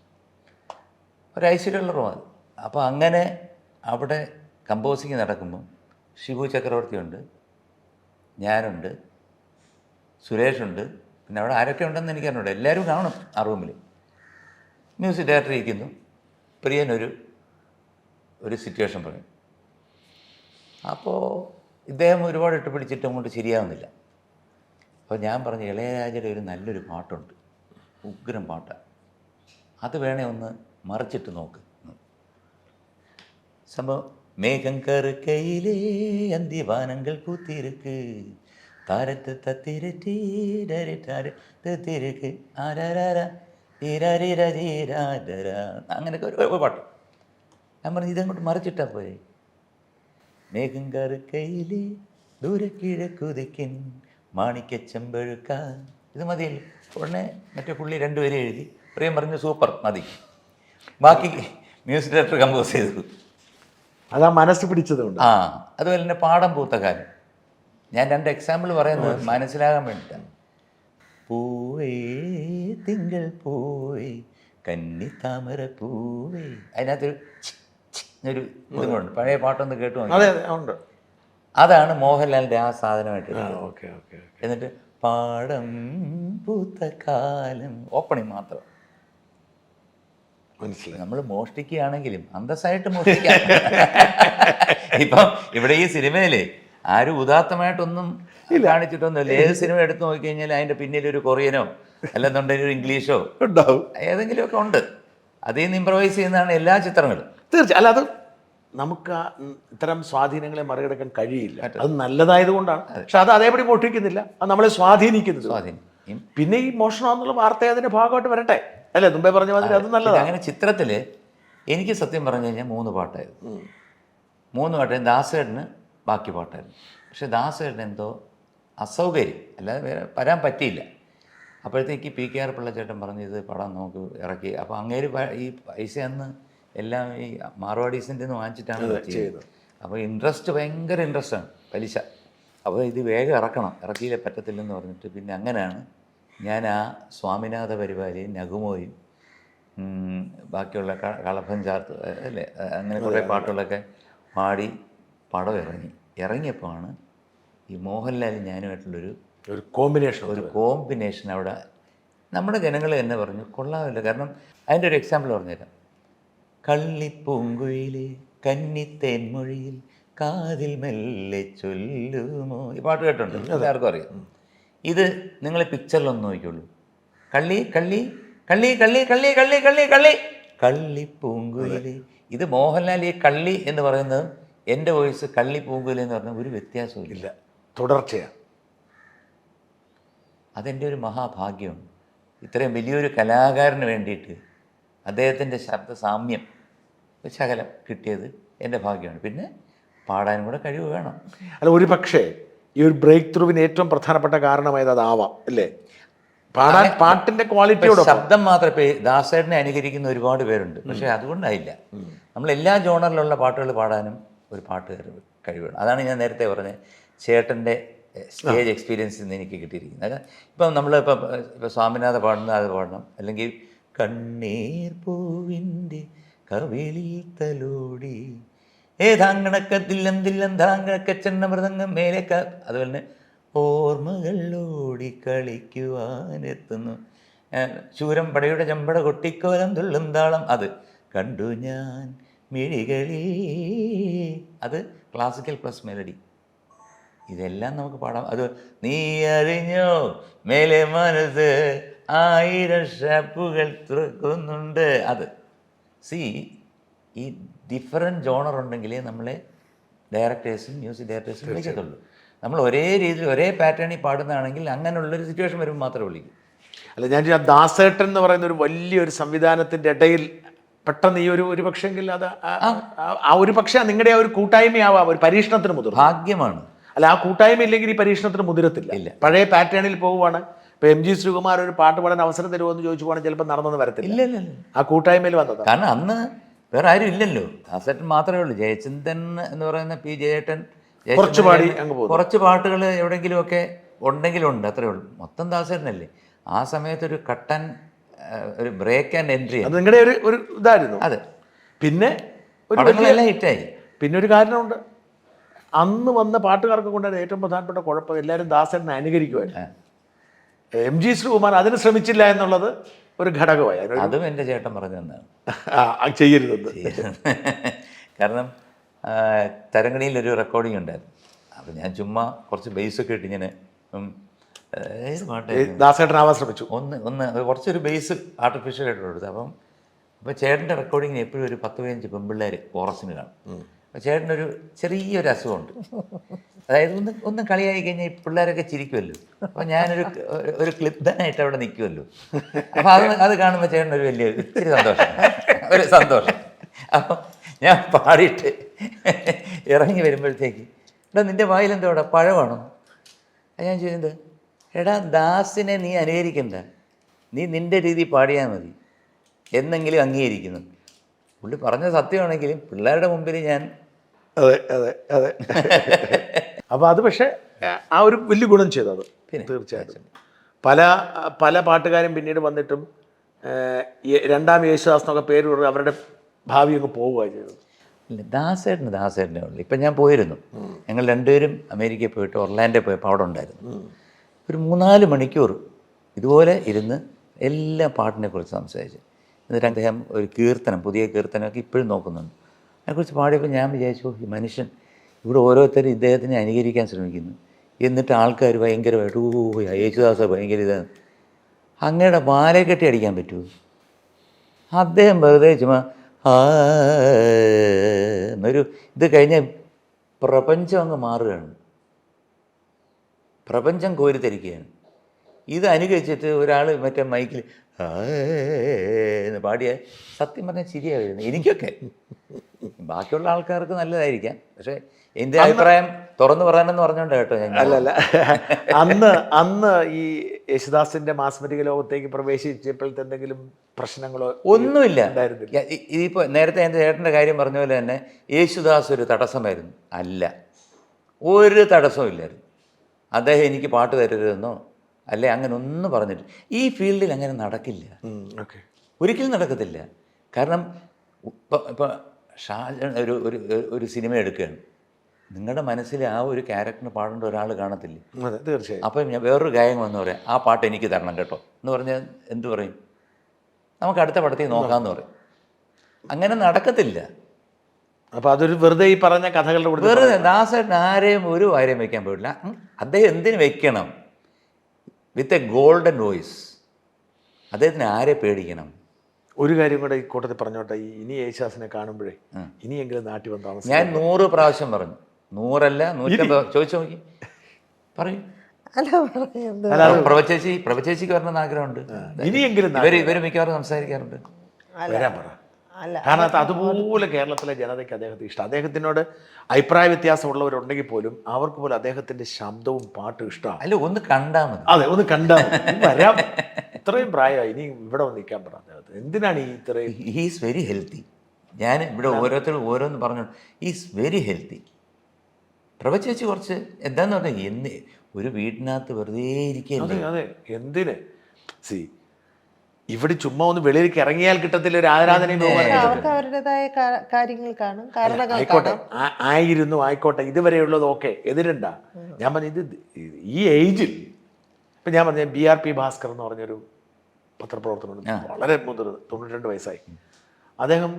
ഒരു ഐശ്വര്യമുള്ള റൂമാണ്. അപ്പോൾ അങ്ങനെ അവിടെ കമ്പോസിങ് നടക്കുമ്പം ഷിബു ചക്രവർത്തിയുണ്ട്, ഞാനുണ്ട്, സുരേഷുണ്ട്, പിന്നെ അവിടെ ആരൊക്കെ ഉണ്ടെന്ന് എനിക്കറിഞ്ഞൂടെ. എല്ലാവരും കാണും ആ റൂമിൽ. മ്യൂസിക് ഡയറക്ടർ ഇരിക്കുന്നു. പ്രിയൻ ഒരു സിറ്റുവേഷൻ പറയും. അപ്പോൾ ഇദ്ദേഹം ഒരുപാട് ഇട്ട് പിടിച്ചിട്ട് അങ്ങോട്ട് ശരിയാവുന്നില്ല. അപ്പോൾ ഞാൻ പറഞ്ഞു ഇളയരാജയുടെ ഒരു നല്ലൊരു പാട്ടുണ്ട്, ഉഗ്രം പാട്ടാണ്, അത് വേണേ ഒന്ന് മറിച്ചിട്ട് നോക്ക്. സംഭവം മേഘം കറുക്കയിലേ അന്തിവാനങ്ങൾ പൂത്തിருக்கு താരത്ത് തത്തിരക്ക് ആരാരാര തീരാരിരീരാര അങ്ങനെയൊക്കെ ഒരു പാട്ട്. ഞാൻ പറഞ്ഞു ഇതങ്ങോട്ട് മറിച്ചിട്ടാ പോരെ. മേഘം കറുക്കയിലേ ദൂരക്കിഴക്കുതിക്കൻ മാണിക്കച്ചെമ്പഴുക്ക, ഇത് മതിയല്ലോ. ഉടനെ മറ്റേ പുള്ളി രണ്ടുപേരും എഴുതി, പ്രിയം പറഞ്ഞു സൂപ്പർ മതി. ബാക്കി മ്യൂസിക് ഡയറക്ടർ കമ്പോസ് ചെയ്തു. അതാ മനസ്സ് പിടിച്ചതുകൊണ്ട്. ആ അതുപോലെ തന്നെ പാടം പൂത്ത കാലം. ഞാൻ 2 എക്സാമ്പിൾ പറയുന്നത് മനസ്സിലാകാൻ വേണ്ടിയിട്ടാണ്. പൂവേ തിങ്കൾ പൂവേ കന്നി താമര പൂവേ, അതിനകത്തൊരു ഒരു ഇതും കൊണ്ട് പഴയ പാട്ടൊന്ന് കേട്ടു നോക്കി. അതെ ഉണ്ട്. അതാണ് മോഹൻലാലിൻ്റെ ആ സാധനമായിട്ട്. Okay okay. എന്നിട്ട് പാടം പൂത്ത കാലം ഓപ്പണിങ് മാത്രം. മനസ്സിലായി. നമ്മൾ മോഷ്ടിക്കുകയാണെങ്കിലും അന്തസ്സായിട്ട് മോഷ്ടിക്കാം. ഇപ്പം ഇവിടെ ഈ സിനിമയില് ആരും ഉദാത്തമായിട്ടൊന്നും കാണിച്ചിട്ടൊന്നുമില്ല. ഏത് സിനിമ എടുത്ത് നോക്കിക്കഴിഞ്ഞാൽ അതിൻ്റെ പിന്നിൽ ഒരു കൊറിയനോ അല്ലെന്നുണ്ടെങ്കിൽ ഒരു ഇംഗ്ലീഷോ ഉണ്ടാവും, ഏതെങ്കിലുമൊക്കെ ഉണ്ട്. അതിൽ നിന്ന് ഇംപ്രവൈസ് ചെയ്യുന്നതാണ് എല്ലാ ചിത്രങ്ങളും. തീർച്ചയായും. അല്ല, അത് നമുക്ക് ഇത്തരം സ്വാധീനങ്ങളെ മറികടക്കാൻ കഴിയില്ല. അത് നല്ലതായതുകൊണ്ടാണ്. പക്ഷെ അത് അതേപടി മോഷ്ടിക്കുന്നില്ല, അത് നമ്മളെ സ്വാധീനിക്കുന്നത്. പിന്നെ ഈ മോഷണം എന്നുള്ള വാർത്ത അതിന്റെ ഭാഗമായിട്ട് വരട്ടെ, അല്ലേ? മുമ്പേ പറഞ്ഞ മാതിരി അത് നല്ലതാണ്. അങ്ങനെ ചിത്രത്തിൽ എനിക്ക് സത്യം പറഞ്ഞു കഴിഞ്ഞാൽ 3 പാട്ടായിരുന്നു. 3 പാട്ടായിരുന്നു. ദാസേട്ടന് ബാക്കി പാട്ടായിരുന്നു. പക്ഷെ ദാസേട്ടന് എന്തോ അസൗകര്യം, അല്ലാതെ വേറെ വരാൻ പറ്റിയില്ല. അപ്പോഴത്തേക്ക് PKR പിള്ളച്ചേട്ടൻ പറഞ്ഞു ഇത് പടം നമുക്ക് ഇറക്കി. അപ്പോൾ അങ്ങേര് ഈ പൈസ അന്ന് എല്ലാം ഈ മാർവാഡീസിൻ്റെ നിന്ന് വാങ്ങിച്ചിട്ടാണ് ചെയ്തത്. അപ്പോൾ ഇൻട്രസ്റ്റ് ഭയങ്കര ഇൻട്രസ്റ്റാണ്, പലിശ. അപ്പോൾ ഇത് വേഗം ഇറക്കണം, ഇറക്കിയില്ലേ പറ്റത്തില്ലെന്ന് പറഞ്ഞിട്ട് പിന്നെ അങ്ങനെയാണ് ഞാൻ ആ സ്വാമിനാഥ പരിപാലിയും നഗുമോയും ബാക്കിയുള്ള കളഭം ചാർത്ത് അല്ലേ അങ്ങനെ കുറേ പാട്ടുകളൊക്കെ പാടി പടം ഇറങ്ങിയപ്പോഴാണ് ഈ മോഹൻലാലും ഞാനുമായിട്ടുള്ളൊരു കോമ്പിനേഷൻ അവിടെ നമ്മുടെ ജനങ്ങൾ തന്നെ പറഞ്ഞു കൊള്ളാമില്ല. കാരണം അതിൻ്റെ ഒരു എക്സാമ്പിൾ പറഞ്ഞുതരാം. കള്ളിപ്പൂങ്കുയിലെ കന്നിത്തേൻമൊഴിയിൽ കാതിൽ മെല്ലെ ചൊല്ലുമോ, ഈ പാട്ട് കേട്ടുണ്ട്, എല്ലാവർക്കും അറിയാം. ഇത് നിങ്ങൾ പിക്ചറിലൊന്ന് നോക്കിയുള്ളൂ. കള്ളി കള്ളി കള്ളി കള്ളി കള്ളി കള്ളി കള്ളി കള്ളി കള്ളിപ്പൂങ്കുയിലെ. ഇത് മോഹൻലാൽ ഈ കള്ളി എന്ന് പറയുന്നത് എൻ്റെ വോയിസ് കള്ളിപ്പൂങ്കുയിലെ എന്ന് പറഞ്ഞാൽ ഒരു വ്യത്യാസവും ഇല്ല, തുടർച്ചയാണ്. അതെൻ്റെ ഒരു മഹാഭാഗ്യമാണ്. ഇത്രയും വലിയൊരു കലാകാരന് വേണ്ടിയിട്ട് അദ്ദേഹത്തിൻ്റെ ശബ്ദ സാമ്യം ശകലം കിട്ടിയത് എൻ്റെ ഭാഗ്യമാണ്. പിന്നെ പാടാനും കൂടെ കഴിവ് വേണം. അല്ല, ഒരു പക്ഷേ ഈ ഒരു ബ്രേക്ക് ത്രൂവിന് ഏറ്റവും പ്രധാനപ്പെട്ട കാരണമായത് അതാവാം, അല്ലേ? പാട്ടിൻ്റെ ക്വാളിറ്റിയോട് ശബ്ദം മാത്രം. ഇപ്പോൾ ദാസേട്ടനെ അനുകരിക്കുന്ന ഒരുപാട് പേരുണ്ട്, പക്ഷേ അതുകൊണ്ടായില്ല. നമ്മൾ എല്ലാ ജോണറിലുള്ള പാട്ടുകൾ പാടാനും ഒരു പാട്ടുകാരൻ കഴിവാണ്. അതാണ് ഞാൻ നേരത്തെ പറഞ്ഞത്, ചേട്ടൻ്റെ സ്റ്റേജ് എക്സ്പീരിയൻസിൽ നിന്ന് എനിക്ക് കിട്ടിയിരിക്കുന്നത്. ഇപ്പം നമ്മളിപ്പോൾ സ്വാമിനാഥ പാടുന്ന അത് പാടണം, അല്ലെങ്കിൽ കണ്ണീർ പൂവിൻ്റെ കവിളിൽ തലോടി ഏതാങ്കണക്കത്തില്ലം തില്ലം താങ്കണക്ക ചെണ്ണ മൃദംഗം മേലേക്ക, അതുപോലെ തന്നെ ഓർമ്മകളിലോടി കളിക്കുവാനെത്തുന്നു ശൂരം പടയുടെ ചമ്പട കൊട്ടിക്കോലം തുള്ളും താളം, അത് കണ്ടു ഞാൻ മിഴികളിൽ, അത് ക്ലാസിക്കൽ പ്ലസ് മെലഡി. ഇതെല്ലാം നമുക്ക് പാടാം. അത് നീ അറിഞ്ഞോ മേലെ മനസ്സ് 1000 ഷാപ്പുകൾ തുറക്കുന്നുണ്ട്. അത് ഈ ഡിഫറെൻറ്റ് ജോണർ ഉണ്ടെങ്കിലേ നമ്മളെ ഡയറക്ടേഴ്സും മ്യൂസിക് ഡയറക്ടേഴ്സും വിളിക്കത്തുള്ളൂ. നമ്മൾ ഒരേ രീതിയിൽ ഒരേ പാറ്റേണിൽ പാടുന്നതാണെങ്കിൽ അങ്ങനെയുള്ളൊരു സിറ്റുവേഷൻ വരുമ്പോൾ മാത്രമേ വിളിക്കൂ. അല്ല, ഞാൻ ദാസേട്ടൻ എന്ന് പറയുന്ന ഒരു വലിയൊരു സംവിധാനത്തിൻ്റെ ഇടയിൽ പെട്ടെന്ന് ഈ ഒരു പക്ഷെങ്കിൽ അത് ആ ഒരു പക്ഷേ നിങ്ങളുടെ ആ ഒരു കൂട്ടായ്മയാവാം, ഒരു പരീക്ഷണത്തിന് മുതിർന്നു. ഭാഗ്യമാണ്. അല്ല, ആ കൂട്ടായ്മ ഇല്ലെങ്കിൽ ഈ പരീക്ഷണത്തിന് മുതിരത്തില്ല. പഴയ പാറ്റേണിൽ പോവുകയാണ്. ഇപ്പോൾ MG ശ്രീകുമാർ ഒരു പാട്ട് പാടാൻ അവസരം തരുമോ എന്ന് ചോദിച്ചു പോകണം, ചിലപ്പോൾ നടന്നെന്ന് വരത്തില്ല. ഇല്ല, ആ കൂട്ടായ്മയിൽ വന്നത്. കാരണം അന്ന് വേറെ ആരും ഇല്ലല്ലോ, ദാസേട്ടൻ മാത്രമേ ഉള്ളൂ. ജയചന്ദ്രൻ എന്ന് പറയുന്ന P ജയേട്ടൻ കുറച്ച് പാട്ടുകൾ എവിടെയെങ്കിലുമൊക്കെ ഉണ്ടെങ്കിലുണ്ട്, അത്രേ ഉള്ളൂ. മൊത്തം ദാസേട്ടനല്ലേ. ആ സമയത്തൊരു കട്ടൻ ഒരു ബ്രേക്ക് ആൻഡ് എൻട്രി അത് നിങ്ങളുടെ ഒരു ഇതായിരുന്നു. അതെ. പിന്നെ പടങ്ങളെല്ലാം ഹിറ്റായി. പിന്നെ ഒരു കാരണമുണ്ട്, അന്ന് വന്ന പാട്ടുകാർക്ക് കൊണ്ടാണ് ഏറ്റവും പ്രധാനപ്പെട്ട കുഴപ്പം, എല്ലാവരും ദാസേട്ടനെ അനുകരിക്കുമായിരുന്നു. MG ശ്രീകുമാർ അതിന് ശ്രമിച്ചില്ല എന്നുള്ളത് ഒരു ഘടകമായി. അതും എൻ്റെ ചേട്ടൻ പറഞ്ഞു തന്നാണ് ചെയ്യരുതെന്ന്. കാരണം തരങ്കണിയിലൊരു റെക്കോർഡിംഗ് ഉണ്ടായിരുന്നു. അപ്പം ഞാൻ ചുമ്മാ കുറച്ച് ബേസൊക്കെ ഇട്ട് ഇങ്ങനെ ഏത് പാട്ടായിരുന്നു ദാസേട്ടനാവാൻ ശ്രമിച്ചു. ഒന്ന് കുറച്ചൊരു ബേസ് ആർട്ടിഫിഷ്യലായിട്ട് കൊടുത്തു. അപ്പോൾ ചേട്ടൻ്റെ റെക്കോർഡിങ്ങിന് എപ്പോഴും ഒരു 10-15 പെൺപിള്ളേർ കോറസിന് കാണും. അപ്പോൾ ചേട്ടനൊരു ചെറിയൊരു അസുഖമുണ്ട്. അതായത് ഒന്ന് കളിയായി കഴിഞ്ഞാൽ ഈ പിള്ളേരൊക്കെ ചിരിക്കുമല്ലോ. അപ്പോൾ ഞാനൊരു ക്ലിപ്തനായിട്ട് അവിടെ നിൽക്കുമല്ലോ. അപ്പോൾ അത് കാണുമ്പോൾ ചേട്ടനൊരു വലിയ ഇച്ചിരി സന്തോഷം. അപ്പം ഞാൻ പാടിയിട്ട് ഇറങ്ങി വരുമ്പോഴത്തേക്ക് എടാ നിൻ്റെ വായിലെന്തോടാ പഴമാണോ? ഞാൻ ചോദിച്ചത് എടാ ദാസിനെ നീ അനുകരിക്കണ്ട, നീ നിൻ്റെ രീതി പാടിയാൽ മതി എന്നെങ്കിലും അംഗീകരിക്കുന്നു. പുള്ളി പറഞ്ഞ സത്യമാണെങ്കിലും പിള്ളേരുടെ മുമ്പിൽ ഞാൻ അതെ അപ്പോൾ അത് പക്ഷേ ആ ഒരു വലിയ ഗുണം ചെയ്തു അത്. പിന്നെ തീർച്ചയായിട്ടും പല പാട്ടുകാരും പിന്നീട് വന്നിട്ടും രണ്ടാം യേശുദാസ് എന്നൊക്കെ പേര് പറഞ്ഞ് അവരുടെ ഭാവി അങ്ങ് പോവുകയാണ് ചെയ്തത്. ഇല്ല, ദാസേട്ടനെ ഉള്ളു. ഇപ്പം ഞാൻ പോയിരുന്നു, ഞങ്ങൾ രണ്ടുപേരും അമേരിക്കയിൽ പോയിട്ട് ഒർലാൻഡോ പോയപ്പോൾ അവിടെ ഉണ്ടായിരുന്നു. ഒരു 3-4 മണിക്കൂർ ഇതുപോലെ ഇരുന്ന് എല്ലാ പാട്ടിനെക്കുറിച്ച് സംസാരിച്ചു. എന്നിട്ട് അദ്ദേഹം ഒരു കീർത്തനം, പുതിയ കീർത്തനമൊക്കെ ഇപ്പോഴും നോക്കുന്നുണ്ട്. അതിനെക്കുറിച്ച് പാടിയപ്പോൾ ഞാൻ വിചാരിച്ചു, ഈ മനുഷ്യൻ ഇവിടെ ഓരോരുത്തരും ഇദ്ദേഹത്തിനെ അനുകരിക്കാൻ ശ്രമിക്കുന്നു, എന്നിട്ട് ആൾക്കാർ ഭയങ്കരമായിട്ട് യേശുദാസ് ഭയങ്കര ഇതാണ്. അങ്ങയുടെ മാലയെ കെട്ടി അടിക്കാൻ പറ്റുമോ? അദ്ദേഹം വെറുതെ ചുമ്മാ എന്നൊരു ഇത് കഴിഞ്ഞ് പ്രപഞ്ചം അങ്ങ് മാറുകയാണ്, പ്രപഞ്ചം കോരിത്തരിക്കുകയാണ്. ഇത് അനുകരിച്ചിട്ട് ഒരാൾ മറ്റേ മൈക്കിൽ എന്ന് പാടിയ സത്യം പറഞ്ഞാൽ ചിരിയാണ് വരുന്നത്. എനിക്കൊക്കെ, ബാക്കിയുള്ള ആൾക്കാർക്ക് നല്ലതായിരിക്കാം, പക്ഷേ എൻ്റെ അഭിപ്രായം തുറന്നു പറയാനെന്ന് പറഞ്ഞോണ്ട് കേട്ടോ ഞാൻ. അല്ലല്ല, അന്ന് ഈ യേശുദാസിന്റെ മാസ്മരിക ലോകത്തേക്ക് പ്രവേശിച്ചപ്പോഴത്തെ എന്തെങ്കിലും പ്രശ്നങ്ങളോ ഒന്നുമില്ല. ഇതിപ്പോൾ നേരത്തെ എൻ്റെ ചേട്ടൻ്റെ കാര്യം പറഞ്ഞ പോലെ തന്നെ യേശുദാസ് ഒരു തടസ്സമായിരുന്നു? അല്ല, ഒരു തടസ്സവും ഇല്ലായിരുന്നു. അദ്ദേഹം എനിക്ക് പാട്ട് തരരുതെന്നോ അല്ലേ അങ്ങനെ ഒന്നും പറഞ്ഞിട്ട് ഈ ഫീൽഡിൽ അങ്ങനെ നടക്കില്ല, ഒരിക്കലും നടക്കത്തില്ല. കാരണം ഇപ്പോൾ ഷാജൻ ഒരു സിനിമ എടുക്കുകയാണ്, നിങ്ങളുടെ മനസ്സിൽ ആ ഒരു ക്യാരക്ടറിന് പാടേണ്ട ഒരാൾ കാണത്തില്ലേ? തീർച്ചയായും. അപ്പം ഞാൻ വേറൊരു ഗായകൻ വന്ന് പറയാം ആ പാട്ട് എനിക്ക് തരണം കേട്ടോ എന്ന് പറഞ്ഞാൽ എന്തു പറയും? നമുക്ക് അടുത്ത പടത്തിൽ നോക്കാമെന്ന് പറയും. അങ്ങനെ നടക്കത്തില്ല. അപ്പോൾ അതൊരു വെറുതെ ഈ പറഞ്ഞ കഥകളുടെ കൂടെ വെറുതെ ദാസേട്ടൻ ആരെയും ഒരു കാര്യം വെക്കാൻ പാടില്ല. അദ്ദേഹം എന്തിനു വെക്കണം? With a golden voice. അദ്ദേഹത്തിന് ആരെ പേടിക്കണം? ഒരു കാര്യം കൂടെ ഈ കൂട്ടത്തിൽ പറഞ്ഞോട്ടെ, ഇനി യേശുദാസിനെ കാണുമ്പോഴേ ഇനിയെങ്കിലും നാട്ടിൽ വന്ന് താമസം. ഞാൻ 100 പ്രാവശ്യം പറഞ്ഞു, 100 അല്ല 150. ചോദിച്ചു നോക്കി പറയും. പ്രഭചേച്ചിക്ക് വരണമെന്ന് ആഗ്രഹമുണ്ട്. ഇനിയെങ്കിലും ഇവർ മിക്കവാറും സംസാരിക്കാറുണ്ട്. വരാൻ പറ. കാരണം അതുപോലെ കേരളത്തിലെ ജനതയ്ക്ക് അദ്ദേഹത്തെ ഇഷ്ടം. അദ്ദേഹത്തിനോട് അഭിപ്രായ വ്യത്യാസമുള്ളവരുണ്ടെങ്കിൽ പോലും അവർക്ക് പോലും അദ്ദേഹത്തിന്റെ ശബ്ദവും പാട്ടും ഇഷ്ടമാണ്. അല്ല, ഒന്ന് കണ്ടാൽ മതി. അതെ, ഒന്ന് കണ്ടാൽ മതി. വരാം, ഇത്രയും പ്രായമായി, ഇനി ഇവിടെ വന്ന് നിൽക്കാൻ പറ അദ്ദേഹത്തിന്. എന്തിനാണ് ഈ ഇത്രയും? He's very healthy. ഞാൻ ഇവിടെ ഓരോരുത്തരും ഓരോന്ന് പറഞ്ഞു, ഈസ് വെരി ഹെൽത്തി. പ്രഭചേച്ചി കുറച്ച് എന്താന്ന് പറഞ്ഞാൽ ഒരു വീട്ടിനകത്ത് വെറുതെ ഇരിക്കുകയല്ലേ. അതെ, എന്തിന്? സി ഇവിടെ ചുമ്മാ ഒന്ന് വെളിയിലേക്ക് ഇറങ്ങിയാൽ കിട്ടത്തില്ല ഒരു ആരാധനയും ആയിക്കോട്ടെ, ആയിക്കോട്ടെ, ഇതുവരെയുള്ളത് ഓക്കെ, എതിരുണ്ടാ. ഞാൻ പറഞ്ഞു ഇത് ഈ ഏജിൽ ഇപ്പം ഞാൻ പറഞ്ഞ BRP ഭാസ്കർ എന്ന് പറഞ്ഞൊരു പത്രപ്രവർത്തനം, വളരെ മുതിർന്നത്, 92 വയസ്സായി. അദ്ദേഹം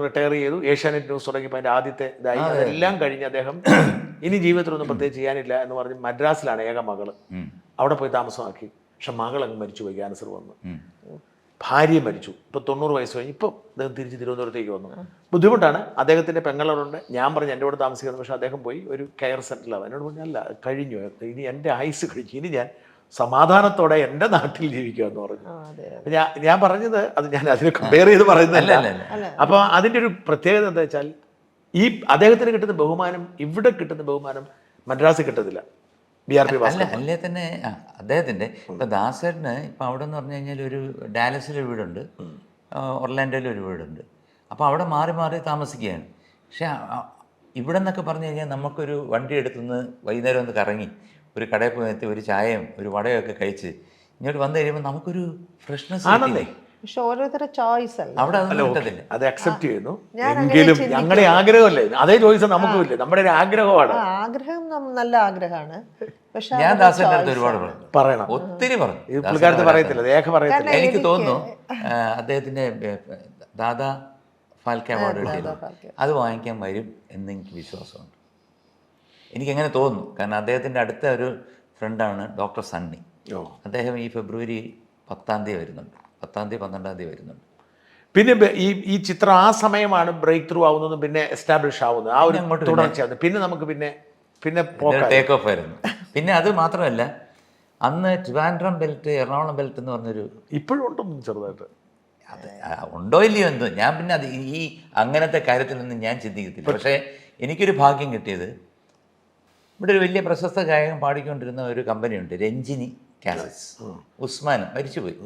റിട്ടയർ ചെയ്തു, ഏഷ്യാനെറ്റ് ന്യൂസ് തുടങ്ങിയപ്പോൾ അതിൻ്റെ ആദ്യത്തെ ഇതായി. അതെല്ലാം കഴിഞ്ഞ് അദ്ദേഹം ഇനി ജീവിതത്തിലൊന്നും പ്രത്യേകിച്ച് ചെയ്യാനില്ല എന്ന് പറഞ്ഞ് മദ്രാസിലാണ് ഏക മകള്, അവിടെ പോയി താമസമാക്കി. പക്ഷെ മകളങ്ങ് മരിച്ചുപോയി, ക്യാൻസർ വന്നു. ഭാര്യ മരിച്ചു. ഇപ്പോൾ 90 വയസ്സ് കഴിഞ്ഞ് ഇപ്പോൾ അദ്ദേഹം തിരിച്ച് തിരുവനന്തപുരത്തേക്ക് വന്നു. ബുദ്ധിമുട്ടാണ്. അദ്ദേഹത്തിൻ്റെ പെങ്ങളുണ്ട്. ഞാൻ പറഞ്ഞു എൻ്റെ കൂടെ താമസിക്കുന്നത്, പക്ഷേ അദ്ദേഹം പോയി ഒരു കെയർ സെൻ്ററിലാണ്. എന്നോട് പറഞ്ഞു അല്ല കഴിഞ്ഞു, ഇനി എൻ്റെ ആയുസ് കഴിഞ്ഞു, ഇനി ഞാൻ സമാധാനത്തോടെ എൻ്റെ നാട്ടിൽ ജീവിക്കുമെന്ന് പറഞ്ഞു. ഞാൻ പറഞ്ഞത് അത് ഞാൻ അതിനെ കമ്പയർ ചെയ്ത് പറയുന്നതല്ല. അപ്പോൾ അതിൻ്റെ ഒരു പ്രത്യേകത എന്താ വെച്ചാൽ ഈ അദ്ദേഹത്തിന് കിട്ടുന്ന ബഹുമാനം ഇവിടെ കിട്ടുന്ന ബഹുമാനം മദ്രാസിൽ കിട്ടത്തില്ല. BRP അല്ലേ തന്നെ അദ്ദേഹത്തിൻ്റെ ഇപ്പം ദാസേട്ടന് ഇപ്പം അവിടെ എന്ന് പറഞ്ഞു കഴിഞ്ഞാൽ ഒരു ഡാലസിലൊരു വീടുണ്ട്, ഒർലാൻഡോയിലൊരു വീടുണ്ട്. അപ്പോൾ അവിടെ മാറി മാറി താമസിക്കുകയാണ്. പക്ഷേ ഇവിടെ നിന്നൊക്കെ പറഞ്ഞു കഴിഞ്ഞാൽ നമുക്കൊരു വണ്ടി എടുത്തുനിന്ന് വൈകുന്നേരം ഒന്ന് കറങ്ങി ഒരു കടയിൽ പോയി എത്തി ഒരു ചായയും ഒരു വടയൊക്കെ കഴിച്ച് ഇങ്ങോട്ട് വന്നു കഴിയുമ്പോൾ നമുക്കൊരു ഫ്രഷ്നെസ് ആണല്ലേ. പക്ഷെ ഓരോരുത്തരുടെ ചോയ്സ് അല്ല, അവിടെ അതൊന്നും കിട്ടത്തില്ല. അത് അക്സെപ്റ്റ് ചെയ്യുന്നു. എങ്കിലും ഞങ്ങളുടെ ആഗ്രഹമല്ലേ, അതേ ചോയ്സ് നമുക്കും ഇല്ല, നമ്മുടെ ഒരു ആഗ്രഹമാണ്. ആഗ്രഹം നല്ല ആഗ്രഹമാണ്. പക്ഷെ ഞാൻ ദാസേട്ടൻ്റെ അടുത്ത് ഒരുപാട് പറയണം, ഒത്തിരി പറഞ്ഞു. പുള്ളിക്കാരത്ത് പറയത്തില്ല, രേഖ പറയത്തില്ല. എനിക്ക് തോന്നുന്നു അദ്ദേഹത്തിൻ്റെ ദാദാ ഫാൽക്കെ അവാർഡ് കിട്ടിയത് അത് വാങ്ങിക്കാൻ വരും എന്നെനിക്ക് വിശ്വാസമുണ്ട്. എനിക്കങ്ങനെ തോന്നുന്നു. കാരണം അദ്ദേഹത്തിൻ്റെ അടുത്ത ഒരു ഫ്രണ്ടാണ് ഡോക്ടർ സണ്ണി. അദ്ദേഹം ഈ ഫെബ്രുവരി 10-ാം തീയതി വരുന്നുണ്ട്, 10-ാം തീയതി 12-ാം തീയതി വരുന്നുണ്ട്. പിന്നെ ഈ ചിത്രം ആ സമയമാണ് ബ്രേക്ക് ത്രൂ ആവുന്നതും പിന്നെ എസ്റ്റാബ്ലിഷ് ആവുന്നത്, ആ ഒരു തുടർച്ചയാണ്. പിന്നെ നമുക്ക് പിന്നെ ടേക്ക് ഓഫ് ആയിരുന്നു. പിന്നെ അത് മാത്രമല്ല, അന്ന് ട്രിവാൻഡ്രം ബെൽറ്റ്, എറണാകുളം ബെൽറ്റ് എന്ന് പറഞ്ഞൊരു ഇപ്പോഴും ഉണ്ടെന്ന് ചെറുതായിട്ട്, അത് ഉണ്ടോ ഇല്ലയോ എന്തോ, ഞാൻ പിന്നെ അത് ഈ അങ്ങനത്തെ കാര്യത്തിലൊന്നും ഞാൻ ചിന്തിക്കത്തില്ല. പക്ഷേ എനിക്കൊരു ഭാഗ്യം കിട്ടിയത്, ഇവിടെ ഒരു വലിയ പ്രശസ്ത ഗായകൻ പാടിക്കൊണ്ടിരുന്ന ഒരു കമ്പനിയുണ്ട്, രഞ്ജിനി കാസറ്റ്സ്. ഉസ്മാൻ മരിച്ചുപോയി.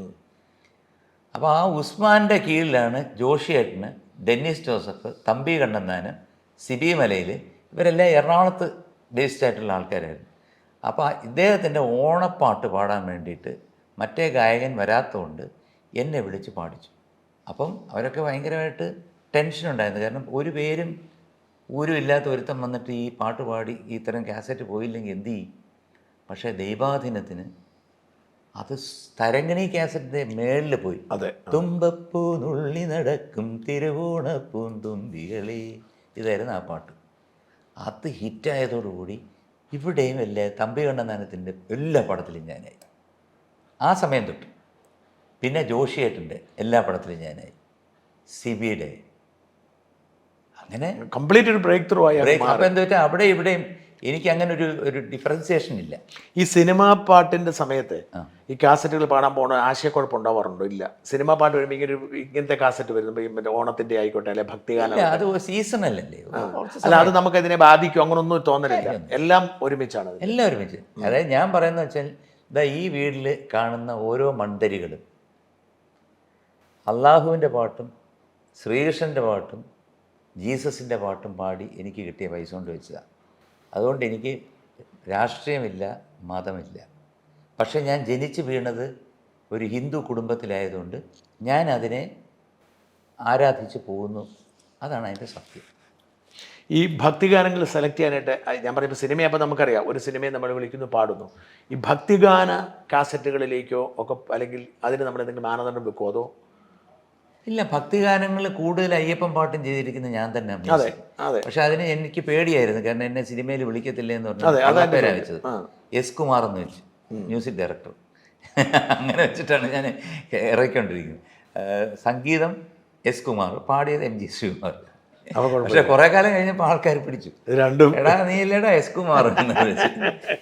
അപ്പോൾ ആ ഉസ്മാൻ്റെ കീഴിലാണ് ജോഷിയേട്ടന്, ഡെന്നിസ് ജോസഫ്, തമ്പി കണ്ണന്താനം, സിബി മലയിൽ, ഇവരെല്ലാം എറണാകുളത്ത് ബേസ്ഡ് ആയിട്ടുള്ള ആൾക്കാരായിരുന്നു. അപ്പോൾ ഇദ്ദേഹത്തിൻ്റെ ഓണപ്പാട്ട് പാടാൻ വേണ്ടിയിട്ട് മറ്റേ ഗായകൻ വരാത്തതുകൊണ്ട് എന്നെ വിളിച്ച് പാടിച്ചു. അപ്പം അവരൊക്കെ ഭയങ്കരമായിട്ട് ടെൻഷനുണ്ടായിരുന്നു. കാരണം ഒരു പേരും ഊരും ഇല്ലാത്ത ഒരുത്തം വന്നിട്ട് ഈ പാട്ട് പാടി ഇത്തരം കാസറ്റ് പോയില്ലെങ്കിൽ എന്ത് ചെയ്യും? പക്ഷേ ദൈവാധീനത്തിന് അത് തരംഗിണി കാസറ്റിൻ്റെ മേളിൽ പോയി. അതെ, തുമ്പപ്പൂ നുള്ളി നടക്കും തിരുവോണപ്പൂന്തുമ്പികളെ, ഇതായിരുന്നു ആ പാട്ട്. അത് ഹിറ്റായതോടുകൂടി ഇവിടെയും തമ്പി കണ്ണന്താനത്തിൻ്റെ എല്ലാ പടത്തിലും ഞാനായി ആ സമയം തൊട്ട്. പിന്നെ ജോഷിയേട്ടൻ്റെ എല്ലാ പടത്തിലും ഞാനായി, സിബിയുടെ, അങ്ങനെ കംപ്ലീറ്റ് ഒരു ബ്രേക്ക് ത്രൂ ആയി. അപ്പോൾ എന്താ വെച്ചാൽ അവിടെ ഇവിടെയും എനിക്ക് അങ്ങനെ ഒരു ഡിഫറൻസിയേഷൻ ഇല്ല. ഈ സിനിമാ പാട്ടിൻ്റെ സമയത്ത് ഈ കാസറ്റുകൾ പാടാൻ പോകണ ആശയക്കുഴപ്പം ഉണ്ടാവാറുണ്ടോ? ഇല്ല. സിനിമാ പാട്ട് വരുമ്പോൾ ഇങ്ങനത്തെ കാസറ്റ് വരുമ്പോൾ മറ്റേ ഓണത്തിൻ്റെ ആയിക്കോട്ടെ, അല്ലെ ഭക്തിഗാനം, അത് സീസണല്ലേ. അല്ല, അത് നമുക്ക് അതിനെ ബാധിക്കും അങ്ങനൊന്നും തോന്നലില്ല, എല്ലാം ഒരുമിച്ചാണ്. എല്ലാം ഒരുമിച്ച്. അതായത് ഞാൻ പറയുന്നത് വെച്ചാൽ, ഇതാ ഈ വീട്ടിൽ കാണുന്ന ഓരോ മൺതരികളും അള്ളാഹുവിൻ്റെ പാട്ടും ശ്രീകൃഷ്ണൻ്റെ പാട്ടും ജീസസിൻ്റെ പാട്ടും പാടി എനിക്ക് കിട്ടിയ പൈസ കൊണ്ട് വെച്ചതാണ്. അതുകൊണ്ട് എനിക്ക് രാഷ്ട്രീയമില്ല, മതമില്ല. പക്ഷേ ഞാൻ ജനിച്ച് വീണത് ഒരു ഹിന്ദു കുടുംബത്തിലായതുകൊണ്ട് ഞാൻ അതിനെ ആരാധിച്ച് പോകുന്നു. അതാണ് അതിൻ്റെ സത്യം. ഈ ഭക്തിഗാനങ്ങൾ സെലക്ട് ചെയ്യാനായിട്ട് ഞാൻ പറയുമ്പോൾ സിനിമയപ്പോൾ നമുക്കറിയാം, ഒരു സിനിമയെ നമ്മൾ വിളിക്കുന്നു, പാടുന്നു. ഈ ഭക്തിഗാന കാസറ്റുകളിലേക്കോ ഒക്കെ, അല്ലെങ്കിൽ അതിന് നമ്മൾ എന്തെങ്കിലും മാനദണ്ഡം വെക്കുമോ? അതോ ഇല്ല, ഭക്തിഗാനങ്ങൾ കൂടുതൽ അയ്യപ്പൻ പാട്ടും ചെയ്തിരിക്കുന്നത് ഞാൻ തന്നെ. പക്ഷെ അതിന് എനിക്ക് പേടിയായിരുന്നു. കാരണം എന്നെ സിനിമയിൽ വിളിക്കത്തില്ല എന്ന് പറഞ്ഞാൽ പേരാ വെച്ചത്. എസ് കുമാർ എന്ന് വെച്ചു, മ്യൂസിക് ഡയറക്ടർ. അങ്ങനെ വെച്ചിട്ടാണ് ഞാൻ ഇറക്കിക്കൊണ്ടിരിക്കുന്നത്. സംഗീതം എസ് കുമാർ, പാടിയത് എം ജി ശ്രീകുമാർ. പക്ഷെ കുറെ കാലം കഴിഞ്ഞപ്പോൾ ആൾക്കാർ പിടിച്ചു, രണ്ടും എടാ നീ ഇല്ലടാ എസ് കുമാർ എന്ന് വെച്ച്.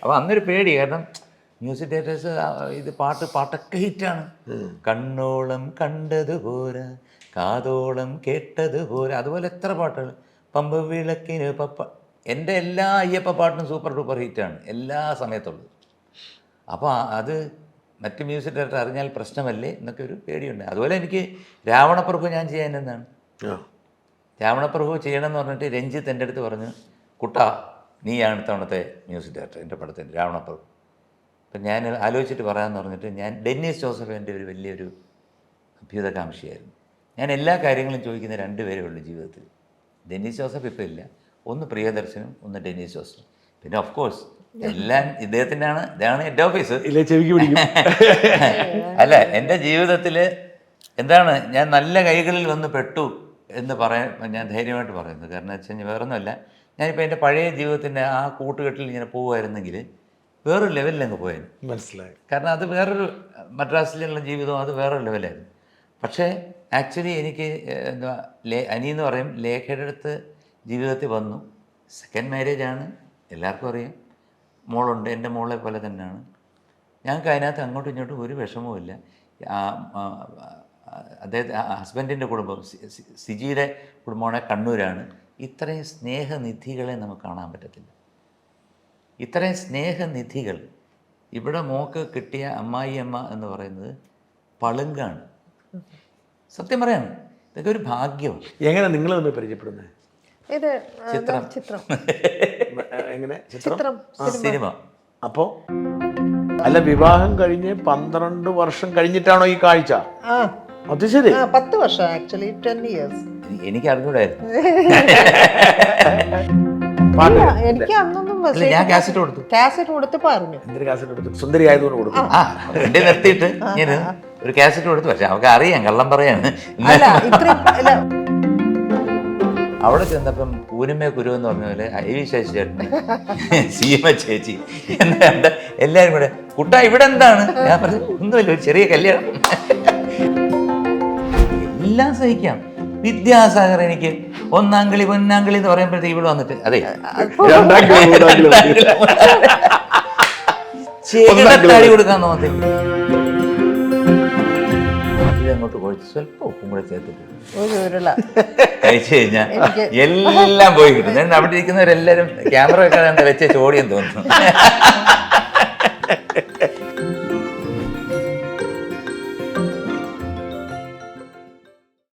അപ്പോൾ അന്നൊരു പേടി. കാരണം മ്യൂസിക് ഡയറക്ടേഴ്സ് ഇത് പാട്ടൊക്കെ ഹിറ്റാണ്. കണ്ണോളം കണ്ടതുപോരാ, കാതോളം കേട്ടതുപോരാ, അതുപോലെ എത്ര പാട്ടുകൾ. പമ്പ വിളക്കിന് പപ്പ, എൻ്റെ എല്ലാ അയ്യപ്പ പാട്ടും സൂപ്പർ ഡൂപ്പർ ഹിറ്റാണ് എല്ലാ സമയത്തുള്ളത്. അപ്പോൾ അത് മറ്റ് മ്യൂസിക് ഡയറക്ടർ അറിഞ്ഞാൽ പ്രശ്നമല്ലേ എന്നൊക്കെ ഒരു പേടിയുണ്ട്. അതുപോലെ എനിക്ക് രാവണപ്രഭു ഞാൻ ചെയ്യാൻ എന്നാണ്. രാവണപ്രഭു ചെയ്യണമെന്ന് പറഞ്ഞിട്ട് രഞ്ജിത്ത് എൻ്റെ അടുത്ത് പറഞ്ഞു, കുട്ടാ നീയാണ് തവണത്തെ മ്യൂസിക് ഡയറക്ടർ എൻ്റെ പടത്തിൻ്റെ രാവണപ്രഭു. അപ്പം ഞാൻ ആലോചിച്ചിട്ട് പറയാമെന്ന് പറഞ്ഞിട്ട് ഞാൻ ഡെന്നിസ് ജോസഫ് എൻ്റെ ഒരു വലിയൊരു അഭ്യുതകാംക്ഷിയായിരുന്നു. ഞാൻ എല്ലാ കാര്യങ്ങളും ചോദിക്കുന്ന 2 പേരേ ഉള്ളൂ ജീവിതത്തിൽ. ഡെന്നിസ് ജോസഫ് ഇപ്പോൾ ഇല്ല, ഒന്ന് പ്രിയദർശനും ഒന്ന് ഡെന്നിസ് ജോസഫും. പിന്നെ ഓഫ് കോഴ്സ് എല്ലാം ഇദ്ദേഹത്തിൻ്റെ ആണ്. ഇതാണ് എൻ്റെ ഓഫീസ്. അല്ല, എൻ്റെ ജീവിതത്തിൽ എന്താണ്, ഞാൻ നല്ല കൈകളിൽ വന്ന് പെട്ടു എന്ന് പറയാൻ ഞാൻ ധൈര്യമായിട്ട് പറയുന്നത്. കാരണം വെച്ച് കഴിഞ്ഞാൽ വേറൊന്നുമല്ല, ഞാനിപ്പോൾ എൻ്റെ പഴയ ജീവിതത്തിൻ്റെ ആ കൂട്ടുകെട്ടിൽ ഇങ്ങനെ പോകുമായിരുന്നെങ്കിൽ വേറൊരു ലെവലിലങ്ങ് പോയായിരുന്നു. മനസ്സിലായി. കാരണം അത് വേറൊരു മദ്രാസിലുള്ള ജീവിതം, അത് വേറൊരു ലെവലായിരുന്നു. പക്ഷേ ആക്ച്വലി എനിക്ക് എന്താ അനിയെന്ന് പറയും, ലേഖയുടെ അടുത്ത് ജീവിതത്തിൽ വന്നു. സെക്കൻഡ് മാരേജാണ്, എല്ലാവർക്കും അറിയാം. മോളുണ്ട്, എൻ്റെ മോളെ പോലെ തന്നെയാണ്. ഞങ്ങൾക്ക് അതിനകത്ത് അങ്ങോട്ടും ഇങ്ങോട്ടും ഒരു വിഷമവുമില്ല. അദ്ദേഹത്തെ ഹസ്ബൻഡിൻ്റെ കുടുംബം സിജിയുടെ കുടുംബമാണ് കണ്ണൂരാണ്. ഇത്രയും സ്നേഹനിധികളെ നമുക്ക് കാണാൻ പറ്റത്തില്ല. ഇത്രയും സ്നേഹനിധികൾ ഇവിടെ മോക്ക് കിട്ടിയ അമ്മായിയമ്മ എന്ന് പറയുന്നത് പളുങ്കാണ്. സത്യം പറയാണ്, ഇതൊക്കെ ഒരു ഭാഗ്യമാണ്. എങ്ങനെ നിങ്ങൾ തമ്മിൽ പരിചയപ്പെടുന്നത്? ഇത് ചിത്രം. എങ്ങനെ? ചിത്രം സിനിമ. അപ്പോൾ അല്ല, വിവാഹം കഴിഞ്ഞ് 12 വർഷം കഴിഞ്ഞിട്ടാണോ ഈ കാഴ്ച? അത് ശരി, 10 വർഷം ആക്ച്വലി 10 ഇയേഴ്സ്. എനിക്ക് അറിഞ്ഞൂടായിരുന്നു. എനിക്ക് അന്നൊന്നും ഞാൻ കാസറ്റ് കൊടുത്തു. കാസറ്റ് കൊടുത്തപ്പോൾ അറിഞ്ഞു. എന്തൊരു കാസറ്റ് കൊടുത്തു? സുന്ദരി ആയതുകൊണ്ട് കൊടുത്തു. വണ്ടി നിർത്തിയിട്ട് ഞാൻ ഒരു കാസറ്റ് കൊടുത്തു. പക്ഷെ അവർക്ക് അറിയാം കള്ളം പറയാണ്. അവിടെ ചെന്നപ്പം പൂനമേ കുരു എന്ന് പറഞ്ഞ പോലെ ഐവി ശശി ചേട്ടൻ സീമ ചേച്ചി എന്താ എല്ലാവരും കൂടെ കുട്ടാ ഇവിടെ എന്താണ്? ഞാൻ പറഞ്ഞു ഒന്നുമില്ല, ഒരു ചെറിയ കല്യാണം. എല്ലാം സഹിക്കാം. വിദ്യാസാഗർ എനിക്ക് ഒന്നാംകിളി പൊന്നാംകിളി എന്ന് പറയുമ്പോഴത്തേക്ക് ഇവിടെ വന്നിട്ട് അതെ ചേട്ടാടി കൊടുക്കാൻ തോന്നത്തെ അങ്ങോട്ട് കുഴച്ച് സ്വല്പം ഉപ്പും കൂടെ ചേർത്തിട്ട് കഴിച്ചു കഴിഞ്ഞാൽ എല്ലാം പോയി കിട്ടും. ഞാൻ അവിടെ ഇരിക്കുന്നവരെല്ലാരും ക്യാമറ വെക്കാതെ വെച്ച ചോടിയെന്ന് തോന്നുന്നു.